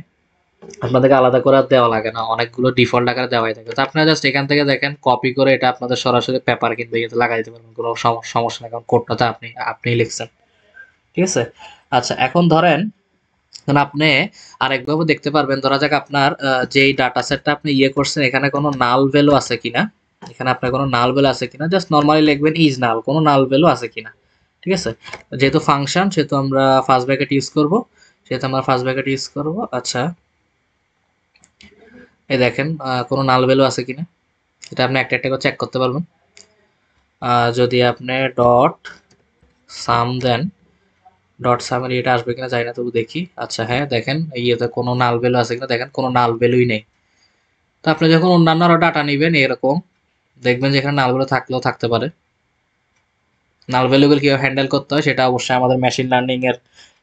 আপনাদেরকে আলাদা করে আর দেওয়া লাগে না, অনেকগুলো ডিফল্ট আকারে দেওয়াই থাকে। তো আপনারা জাস্ট এখান থেকে দেখেন কপি করে এটা আপনাদের সরাসরি পেপার কিংবা ইয়েতে লাগাই দিতে পারবেন, কোনো সমস্যা নেই, কারণ কোডটা তো আপনিই লিখছেন। ঠিক আছে, আচ্ছা এখন ধরেন আপনি আরেকভাবে দেখতে পারবেন, ধরা যাক আপনার যেই ডাটা সেটটা আপনি ইয়ে করছেন, এখানে কোনো নাল ভ্যালু আছে কিনা, এখানে আপনার কোনো নাল ভ্যালু আছে কিনা, জাস্ট নর্মালি লিখবেন ইজ নাল, কোনো নাল ভ্যালু আছে কিনা। ঠিক আছে, যেহেতু ফাংশন সেহেতু আমরা ফার্স্ট ব্র্যাকেট ইউজ করব, সেহেতু আমরা ফার্স্ট ব্র্যাকেট ইউজ করব। আচ্ছা এই দেখেন কোনো নাল ভ্যালু আছে কিনা, এটা আপনি একটা একটা করে চেক করতে পারবেন। যদি আপনি ডট সাম দেন, ডট সামের এটা আসবে কিনা জানি না, তবু দেখি। আচ্ছা হ্যাঁ দেখেন ইয়েতে কোনো নাল ভ্যালু আছে কিনা, দেখেন কোনো নাল ভ্যালুই নেই। তো আপনি যখন অন্যান্য আরো ডাটা নেবেন এরকম দেখবেন যে এখানে নাল ভ্যালু থাকলেও থাকতে পারে, নাল ভ্যারিয়েবল কিভাবে হ্যান্ডেল করতে হয় সেটা অবশ্যই আমাদের মেশিন লার্নিং এর,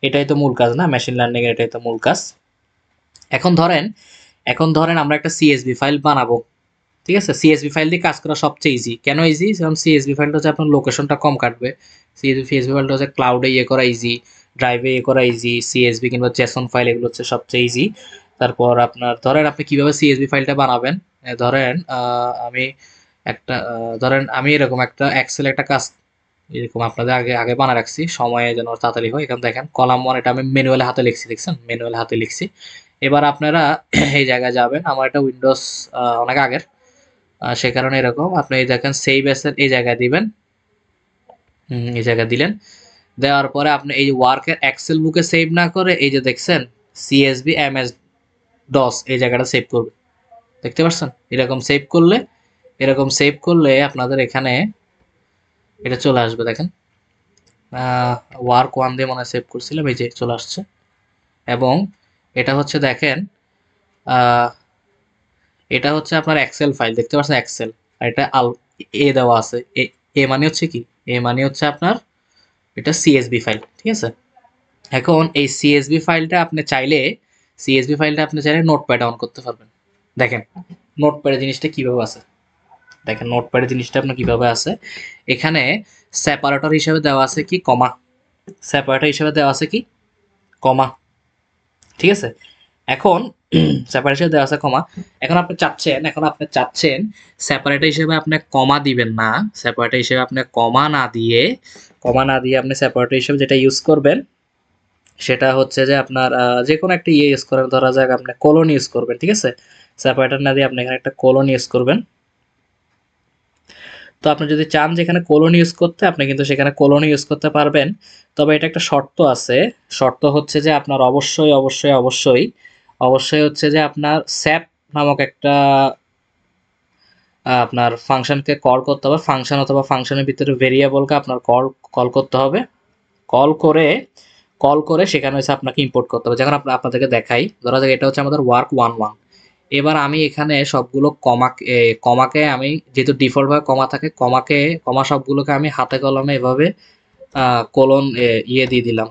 এটাই তো মূল কাজ না, মেশিন লার্নিং এর এটাই তো মূল কাজ। এখন ধরেন আমরা একটা সিএসভি ফাইল বানাবো, ঠিক আছে? সিএসভি ফাইল দিয়ে কাজ করা সবচেয়ে ইজি। কেন ইজি? কারণ সিএসভি ফাইলটা হচ্ছে আপনার লোকেশনটা কম কাটবে। সিএসভি ফাইলটা হচ্ছে ক্লাউডে ইয়ে করা ইজি, ড্রাইভে ইয়ে করা ইজি, সিএসভি কিংবা জেসন ফাইল এগুলো হচ্ছে সবচেয়ে ইজি। তারপর আপনার ধরেন আপনি কিভাবে সিএসভি ফাইলটা বানাবেন, ধরেন আমি ধরেন আমি এরকম একটা এক্সেল একটা কাজ এরকম আপনাদের আগে আগে বানা রাখছি, সময়ে যেন তাড়াতাড়ি হয়। এখানে দেখেন কলাম 1 এটা আমি ম্যানুয়ালি হাতে লিখছি, দেখছেন? ম্যানুয়ালি হাতে লিখছি। এবার আপনারা এই জায়গায় যাবেন, আমার এটা উইন্ডোজ অনেক আগের, সে কারণে এরকম আপনি এই দেখেন সেভ অ্যাসেট এই জায়গায় দিবেন, এই জায়গায় দিলেন। দেওয়ার পরে আপনি এই ওয়ার্কের এক্সেল বুকে সেভ না করে এই যে দেখছেন সিএসবি এমএস ডস এই জায়গাটা সেভ করবে, দেখতে পাচ্ছেন? এরকম সেভ করলে আপনাদের এখানে এটা চলে আসবে, দেখেন ওয়ার্ক 1 দিয়ে মনে হয় সেভ করছিলাম, এই যে চলে আসছে। এবং এটা হচ্ছে দেখেন এটা হচ্ছে আপনার এক্সেল ফাইল, দেখতে পাচ্ছেন এক্সেল, আর এটা এ দেওয়া আছে, এ মানে হচ্ছে কি, এ মানে হচ্ছে আপনার এটা সিএসবি ফাইল, ঠিক আছে? এখন এই সিএসবি ফাইলটা আপনি চাইলে নোটপ্যাডে অন করতে পারবেন। দেখেন নোটপ্যাডের জিনিসটা কিভাবে আছে, দেখেন নোটপ্যাডের জিনিসটা আপনার কিভাবে আছে। এখানে সেপারেটর হিসেবে দেওয়া আছে কি কমা, সেপারেটর হিসেবে দেওয়া আছে কি কমা, ঠিক আছে? এখন সেপারেটর দেওয়া আছে কমা। এখন আপনি চাচ্ছেন সেপারেটর হিসেবে আপনি কমা দিবেন না, সেপারেটর হিসেবে আপনি কমা না দিয়ে আপনি সেপারেটর হিসেবে যেটা ইউজ করবেন সেটা হচ্ছে যে আপনার যে কোনো একটা ইয়ে ইউজ করেন, ধরা যাক আপনি কোলন ইউজ করবেন, ঠিক আছে? সেপারেটর না দিয়ে আপনি এখানে একটা কোলন ইউজ করবেন। তো আপনি যদি চান যে এখানে কোলন ইউজ করতে, আপনি কিন্তু সেখানে কোলন ইউজ করতে পারবেন। তবে এটা একটা শর্ত আছে, শর্ত হচ্ছে যে আপনার অবশ্যই হচ্ছে যে আপনার স্যাপ নামক একটা আপনার ফাংশনকে কল করতে হবে, ফাংশন অথবা ফাংশনের ভিতরে ভেরিয়েবলকে আপনার কল করতে হবে। কল করে সেখানে হচ্ছে আপনাকে ইম্পোর্ট করতে হবে। যখন আপনাদেরকে দেখাই, ধরা যাক এটা হচ্ছে আমাদের ওয়ার্ক 1 এবার আমি এখানে সবগুলো কমাকে আমি যেহেতু ডিফল্ট ভাবে কমা থাকে, কমা সবগুলোকে আমি হাতে কলমে এভাবে কোলন ইয়ে দিয়ে দিলাম,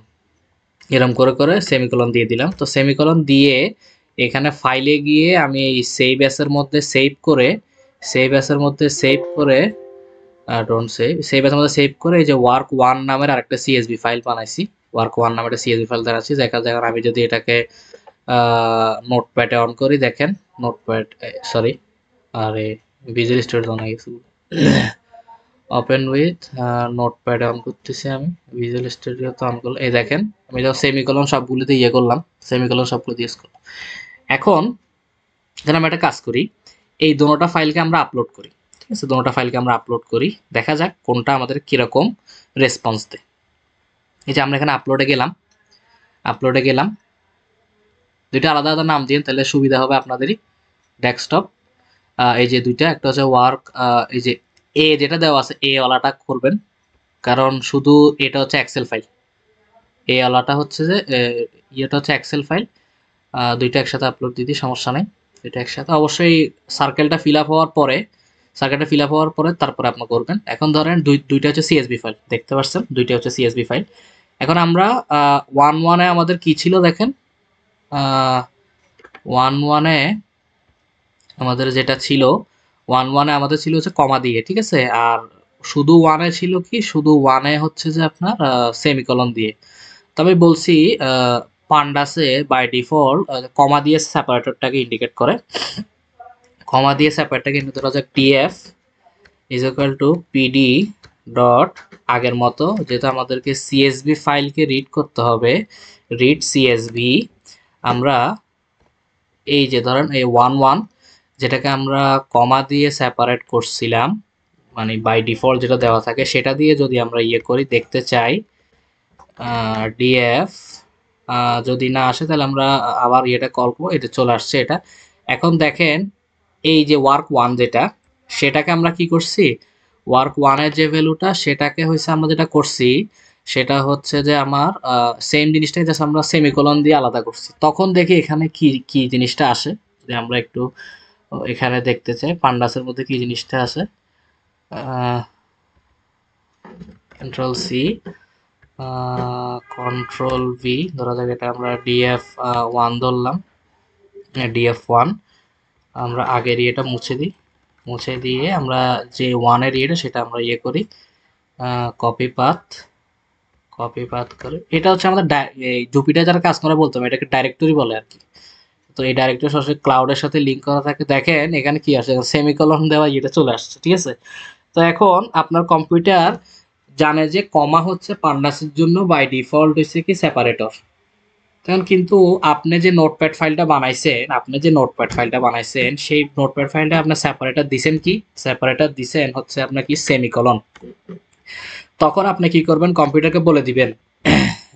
এরকম করে সেমিকোলন দিয়ে দিলাম। তো সেমিকোলন দিয়ে এখানে ফাইলে গিয়ে আমি এই সেভ অ্যাসের মধ্যে সেভ করে ডোন্ট সেভ অ্যাসের মধ্যে সেভ করে এই যে ওয়ার্ক 1 নামের আরেকটা সিএসভি ফাইল বানাইছি। ওয়ার্ক 1 নামের একটা সিএসভি ফাইল দেখাচ্ছি, দেখেন আমি যদি এটাকে নোটপ্যাডে অন করি, দেখেন নোটপ্যাড সরি আরে ভিজুয়াল স্টুডিও অন গেছে, ওপেন উইথ নোটপ্যাডে অন করতেছি আমি, ভিজুয়াল স্টুডিও তো অন করলাম। এই দেখেন আমি যখন সেমিকোলন সবগুলোতে ইয়ে করলাম, সেমিকোলন সবগুলো ইউজ করলাম। এখন যেন আমি একটা কাজ করি, এই দোনোটা ফাইলকে আমরা আপলোড করি, ঠিক আছে? দোনোটা ফাইলকে আমরা আপলোড করি, দেখা যাক কোনটা আমাদের কিরকম রেসপন্স দেয়। এই যে আমরা এখানে আপলোডে গেলাম, দুইটা আলাদা আলাদা নাম দিন তাহলে সুবিধা হবে আপনাদেরই। ডেস্কটপ এই যে দুইটা, একটা হচ্ছে ওয়ার্ক, এই যে এ যেটা দেওয়া আছে এ ওয়ালাটা করবেন, কারণ শুধু এটা হচ্ছে এক্সেল ফাইল, এ ওয়ালাটা হচ্ছে যে ইয়েটা হচ্ছে এক্সেল ফাইল। দুইটা একসাথে আপলোড দিতে সমস্যা নেই, দুইটা একসাথে অবশ্যই সার্কেলটা ফিল আপ হওয়ার পরে তারপরে আপনি করবেন। এখন ধরেন দুইটা হচ্ছে সিএসবি ফাইল, দেখতে পাচ্ছেন দুইটা হচ্ছে সিএসবি ফাইল। এখন আমরা 1 আমাদের কি ছিল দেখেন, 1 আমাদের যেটা ছিল, 1 আমাদের ছিল হচ্ছে কমা দিয়ে, ঠিক আছে? আর শুধু ছিল কি, শুধু হচ্ছে যে আপনার সেমিকোলন দিয়ে। তবে বলছি পান্ডাসে বাই ডিফল্ট কমা দিয়ে সেপারেটরটাকে ইন্ডিকেট করে, কমা দিয়ে সেপারেটরটাকে ইন্ডিকেট করা যায় pf is equal to pd dot আগের মতো, যেহেতু আমাদেরকে সিএসবি ফাইলকে রিড করতে হবে, রিড সিএসবি। আমরা এই যে ধরেন এই 1 যেটাকে আমরা কমা দিয়ে সেপারেট করছিলাম, মানে বাই ডিফল্ট যেটা দেওয়া থাকে সেটা দিয়ে যদি আমরা ইয়ে করি দেখতে চাই ডিএফ, যদি না আসে তাহলে আমরা আবার ইয়েটা কল করবো, এটা চলে আসছে এটা। এখন দেখেন এই যে ওয়ার্ক 1 যেটা, সেটাকে আমরা কি করছি, ওয়ার্ক 1 যে ভ্যালুটা সেটাকে হয়েছে আমরা যেটা করছি সেটা হচ্ছে যে আমার সেম জিনিসটাই জাস্ট আমরা সেমিকোলন দিয়ে আলাদা করছি। তখন দেখি এখানে কি কি জিনিসটা আসে, যদি আমরা একটু এখানে দেখতে চাই পান্ডাসের মধ্যে কি জিনিসটা আছে। কন্ট্রোল সি, কন্ট্রোল ভি, ধরা যাক এটা আমরা ডিএফ 1 ধরলাম, ডিএফ 1। আমরা আগের ইয়েটা মুছে দিই, মুছে দিয়ে আমরা যে 1 এর ইয়েটা সেটা আমরা ইয়ে করি, কপি পাথ, কপি পাথ করে এটা হচ্ছে আমাদের এই জুপিটার যারা কাজ করে বলতাম এটাকে ডাইরেক্টরি বলে আর কি। তো এই ডাইরেক্টরি সরাসরি ক্লাউডের সাথে লিঙ্ক করা থাকে। দেখেন এখানে কি আসছে, সেমিকলন দেওয়া এটা চলে আসছে, ঠিক আছে। তো এখন আপনার কম্পিউটার জানে যে কমা হচ্ছে পান্ডাসের জন্য বাই ডিফল্ট হচ্ছে কি সেপারেটর। তখন কিন্তু আপনি যে নোটপ্যাড ফাইলটা বানাইছেন, আপনি যে নোটপ্যাড ফাইলটা বানাইছেন সেই নোটপ্যাড ফাইলটা আপনার সেপারেটর দিছেন কি, সেপারেটর দিছেন হচ্ছে আপনার কি সেমিকলন। তখন আপনি কি করবেন, কম্পিউটারকে বলে দিবেন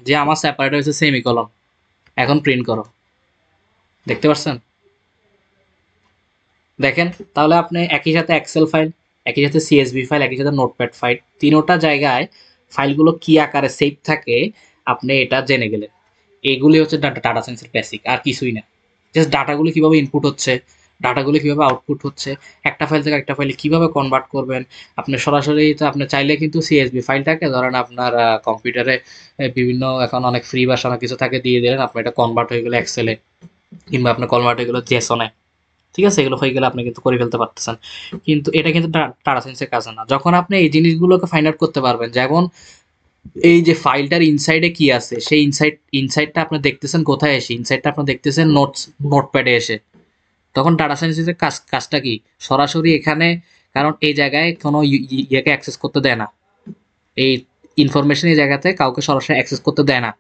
যে আমার সেপারেটর হচ্ছে সেমিকলন, এখন প্রিন্ট করো। দেখতে পাচ্ছেন? দেখেন তাহলে আপনি একই সাথে এক্সেল ফাইল, একই সাথে সিএসভি ফাইল, একই সাথে নোটপ্যাড ফাইল, তিনোটা জায়গায় ফাইলগুলো কি আকারে সেভ থাকে আপনি এটা জেনে গেলেন। এইগুলি হচ্ছে ডাটা সায়েন্সের বেসিক, আর কিছুই না। জাস্ট ডাটাগুলো কিভাবে ইনপুট হচ্ছে, ডাটাগুলো কিভাবে আউটপুট হচ্ছে, একটা ফাইল থেকে একটা ফাইলে কিভাবে কনভার্ট করবেন। আপনি সরাসরি তো আপনি চাইলে কিন্তু সিএসভি ফাইলটাকে ধরেন আপনার কম্পিউটারে বিভিন্ন এখন অনেক ফ্রি ভার্সন অনেক কিছু থাকে দিয়ে দিলেন, আপনি এটা কনভার্ট হয়ে গেলে এক্সেলে, কিংবা আপনার কনভার্ট হয়ে গেলো জেসনে, ঠিক আছে, এগুলো হয়ে গেলে আপনি কিন্তু করে ফেলতে পারতেছেন। কিন্তু এটা কিন্তু ডাটা সায়েন্সের কাজ না। যখন আপনি এই জিনিসগুলোকে ফাইন্ড আউট করতে পারবেন, যেমন এই যে ফাইলটার ইনসাইডে কি আছে, সেই ইনসাইডটা আপনি দেখতেছেন কোথায় এসে, ইনসাইডটা আপনি দেখতেছেন নোটপ্যাডে এসে, তখন ডাটা সায়েন্সের কাজটা কি, সরাসরি এখানে, কারণ এই জায়গায় কোনো ইয়েকে অ্যাক্সেস করতে দেয় না, এই ইনফরমেশন এই জায়গাতে কাউকে সরাসরি অ্যাক্সেস করতে দেয় না।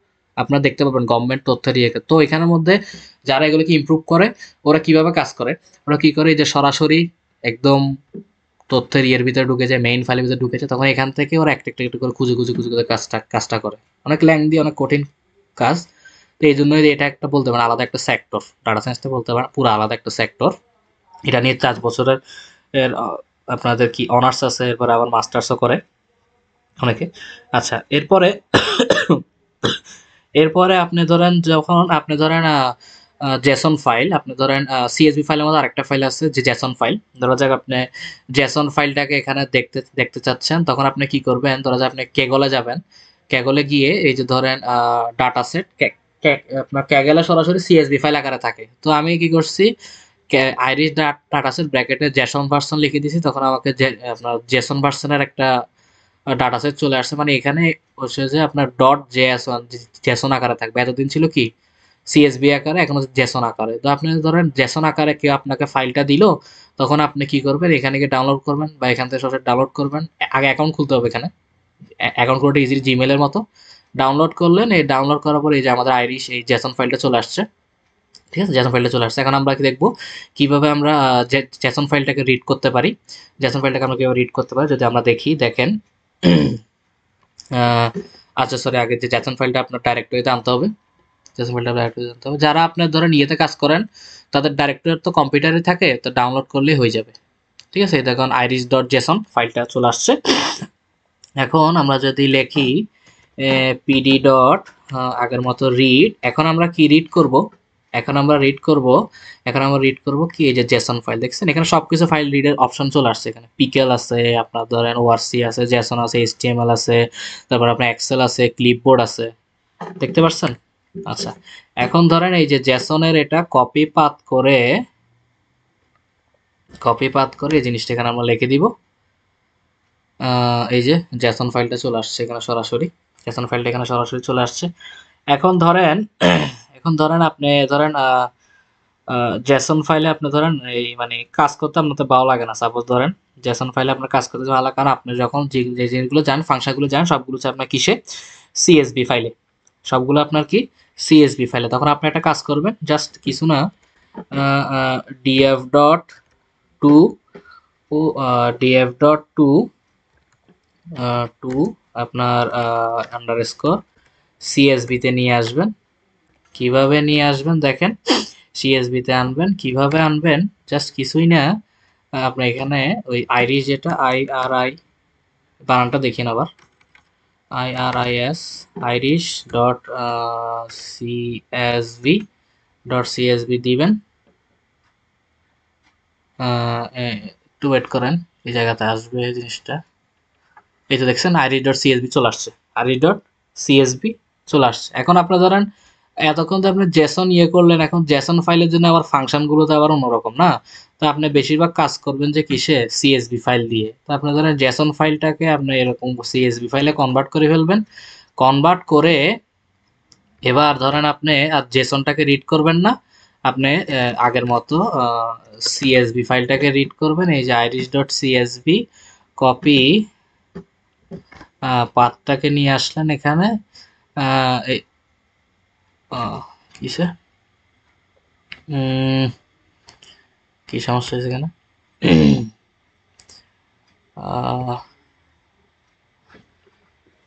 আপনারা দেখতে পাবেন গভর্নমেন্ট তথ্যের ইয়েকে। তো এখানের মধ্যে যারা এগুলোকে ইমপ্রুভ করে ওরা কিভাবে কাজ করে, ওরা কি করে, যে সরাসরি একদম তথ্যের ইয়ের ভিতরে ঢুকে যায়, মেইন ফাইলের ভিতরে ঢুকেছে, তখন এখান থেকে ওরা একটা একটা করে খুঁজে কাজটা করে। অনেক ল্যাংদি, অনেক কঠিন কাজ। তো এই জন্যই এটা একটা বলতে পারেন আলাদা একটা সেক্টর, ডাটা সায়েন্সটা বলতে পারেন পুরো আলাদা একটা সেক্টর। এটা নিয়ে 4 বছরের আপনাদের কি অনার্স আছে, এরপর আবার মাস্টার্সও করে অনেকে। আচ্ছা, এরপরে এরপরে আপনি ধরেন যখন আপনি ধরেন জেসন ফাইল, আপনি ধরেন সিএসভি ফাইলের মধ্যে আরেকটা ফাইল আছে যে জেসন ফাইল। ধরা যাক আপনি জেসন ফাইলটাকে এখানে দেখতে দেখতে চাচ্ছেন, তখন আপনি কি করবেন, ধরা যাক আপনি কেগলে যাবেন, কেগলে গিয়ে এই যে ধরেন ডাটা সেট, আপনার ক্যাগেলে সরাসরি সিএসভি ফাইল আকারে থাকে। তো আমি কি করছি, আইরিশ ডাটা সেট ব্র্যাকেটে জেসন ভার্সন লিখে দিয়েছি, তখন আমাকে আপনার জেসন ভার্সনের একটা ডাটা সেট চলে আসছে। মানে এখানে হচ্ছে যে আপনার ডট জেএস1 জেসন আকারে থাকবে, এতদিন ছিল কি সিএসভি আকারে, এখন হচ্ছে জেসন আকারে। তো আপনি ধরেন জেসন আকারে কেউ আপনাকে ফাইলটা দিল, তখন আপনি কি করবেন, এখানে গিয়ে ডাউনলোড করবেন বা এখান থেকে সরাসরি ডাউনলোড করবেন। আগে অ্যাকাউন্ট খুলতে হবে এখানে, অ্যাকাউন্ট খুলতে ইজিলি জিমেলের মতো ডাউনলোড করলেন। এই ডাউনলোড করার পরে এই যে আমাদের আইরিশ এই জেসন ফাইলটা চলে আসছে, ঠিক আছে, জেসন ফাইলটা চলে আসছে। এখন আমরা কি দেখবো, কিভাবে আমরা জেসন ফাইলটাকে রিড করতে পারি। জেসন ফাইলটাকে আমরা কিভাবে রিড করতে পারি যদি আমরা দেখি, দেখেন আচ্ছা সরি, আগে যে জেসন ফাইলটা আপনার ডাইরেক্টরিতে আনতে হবে, জেসন ফাইলটা ডাইরেক্টরিতে আনতে হবে। যারা আপনার ধরেন ইয়েতে কাজ করেন তাদের ডাইরেক্টরি তো কম্পিউটারে থাকে, তো ডাউনলোড করলেই হয়ে যাবে, ঠিক আছে। দেখুন আইরিশ ডট জেসন ফাইলটা চলে আসছে। এখন আমরা যদি লিখি পিডি ডট আগের মতো রিড, এখন আমরা কি রিড করব, এখন আমরা রিড করব, এখন আমরা রিড করব কি, এই যে জেসন ফাইল দেখছেন, এখানে সবকিছু ফাইল রিডের অপশন চলে আসছে। এখানে পিকেল আছে, আপনার ধরেন ওআরসি আছে, জেসন আছে, এইচটিএমএল আছে, তারপর আপনার এক্সেল আছে, ক্লিপবোর্ড আছে, দেখতে পাচ্ছেন। আচ্ছা, এখন ধরেন এই যে জেসনের এটা কপি পাত করে এই জিনিসটা এখানে আমরা লিখে দিব। এই যে জেসন ফাইলটা চলে আসছে এখানে সরাসরি, জেসন ফাইলটা এখানে সরাসরি চলে আসছে। এখন ধরেন এখন ধরেন আপনি ধরেন জেসন ফাইলে আপনি ধরেন এই মানে কাজ করতে আপনার তো ভালো লাগে না, সাপোজ ধরেন জেসন ফাইলে আপনার কাজ করতে ভালো লাগে, কারণ আপনি যখন যে জিনিসগুলো জানেন, ফাংশনগুলো জানেন, সবগুলো হচ্ছে আপনার কিসে, সিএসভি ফাইলে, সবগুলো আপনার কি সিএসভি ফাইলে। তখন আপনি একটা কাজ করবেন, জাস্ট কিছু না, ডিএফ ডট টু ও ডিএফ ডট টু টু আপনার আন্ডারস্কোর সিএসভিতে নিয়ে আসবেন। কিভাবে নিয়ে আসবেন দেখেন, সিএসভিতে আনবেন, কিভাবে আনবেন, জাস্ট কিছুই না, আপনার এখানে ওই আইরিশ যেটা আইআরআই, বানানটা দেখেন আবার, IRIS, Iris dot CSV dot CSV দিবেন। একটু ওয়েট করেন, এই জায়গাতে আসবে এই জিনিসটা। এই যে দেখছেন iris.csv চলে আসছে, iris.csv চলে আসছে। এখন আপনার ধরেন এতক্ষণ তো আপনি জেসন করলেন, এখন জেসন ফাইলের জন্য আবার ফাংশন গুলো তো আবার অন্যরকম না। তো আপনি বেশিরভাগ কাজ করবেন যে কিসে, সিএসভি ফাইল দিয়ে। তো আপনি ধরেন জেসন ফাইলটাকে আপনি এরকম সিএসভি ফাইলে কনভার্ট করে ফেলবেন। কনভার্ট করে এবার ধরেন আপনি আর জেসনটাকে রিড করবেন না, আপনি আগের মতো সিএসভি ফাইলটাকে রিড করবেন। এই যে iris.csv কপি পাথটাকে নিয়ে আসলেন এখানে। কিসে কি সমস্যা হয়েছে এখানে?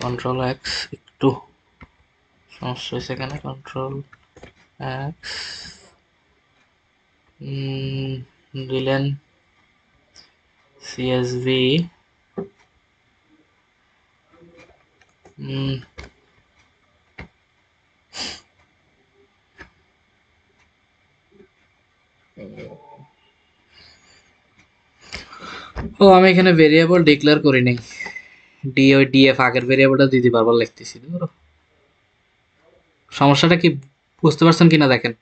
কন্ট্রোল এক্স, একটু সমস্যা হয়েছে এখানে। কন্ট্রোল এক্স দিলেন, সিএসভি ও আমি এখানে ভেরিয়েবল ডিক্লেয়ার করি নাই, ডি ওই ডিএফ আগের ভেরিয়েবলটা দিতে পারবার লিখতেছি। সমস্যাটা কি বুঝতে পারছেন কিনা দেখেন।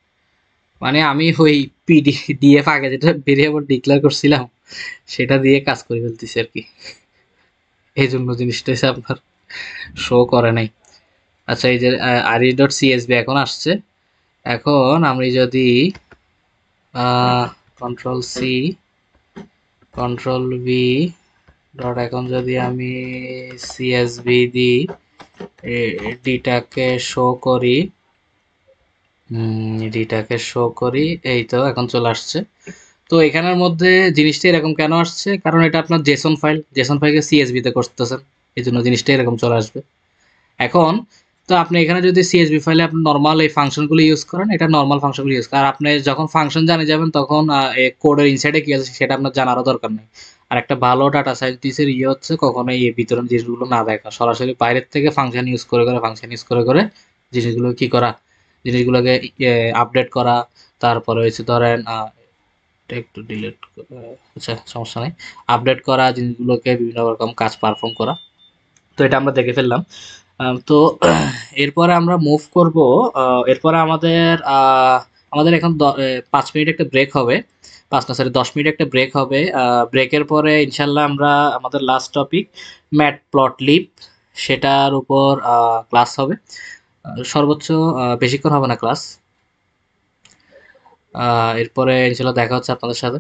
মানে আমি ওই পিডি ডিএফ আগে যেটা ভেরিয়েবল ডিক্লেয়ার করছিলাম সেটা দিয়ে কাজ করে ফেলতেছি আর কি, এই জন্য জিনিসটা এসে আপনার শো করে নাই। আচ্ছা, এই যে iris.csv এখন আসছে। এখন আমি যদি control C control V dot, এখন যদি আমি সিএসভি দিই, ডিটাকে শো করি, ডিটাকে শো করি, এই তো এখন চলে আসছে। তো এখানের মধ্যে জিনিসটা এরকম কেন আসছে, কারণ এটা আপনার জেসন ফাইল, জেসন ফাইলকে সিএসভি তে করতেছেন, এই জন্য জিনিসটা এরকম চলে আসবে। এখন তো আপনি এখানে যদি সিএসভি ফাইলে আপনি নর্মাল এই ফাংশনগুলো ইউজ করেন, এটা নর্মাল ফাংশনগুলো ইউজ করেন। আর আপনি যখন ফাংশন জানে যাবেন তখন কোডের ইনসাইডে কি আছে সেটা আপনার জানারও দরকার নেই। আর একটা ভালো ডাটা সায়েন্টিস্টের হচ্ছে কখনোই এই ভিতরের জিনিসগুলো না দেখা, সরাসরি বাইরের থেকে ফাংশন ইউজ করে জিনিসগুলো কি করা, জিনিসগুলোকে আপডেট করা। তারপরে হচ্ছে ধরেন এটা একটু ডিলিট, আচ্ছা সমস্যা নেই, আপডেট করা, জিনিসগুলোকে বিভিন্ন রকম কাজ পারফর্ম করা। তো এটা আমরা দেখে ফেললাম। তো এরপরে আমরা মুভ করব। এরপরে আমাদের এখন 5 মিনিট একটা ব্রেক হবে, 5 না সরি 10 মিনিট একটা ব্রেক হবে। ব্রেকের পরে ইনশাল্লাহ আমরা আমাদের লাস্ট টপিক ম্যাটপ্লটলিব সেটার উপর ক্লাস হবে। সর্বোচ্চ বেশিক্ষণ হবে না ক্লাস। এরপরে ইনশাল্লাহ দেখা হচ্ছে আপনাদের সাথে।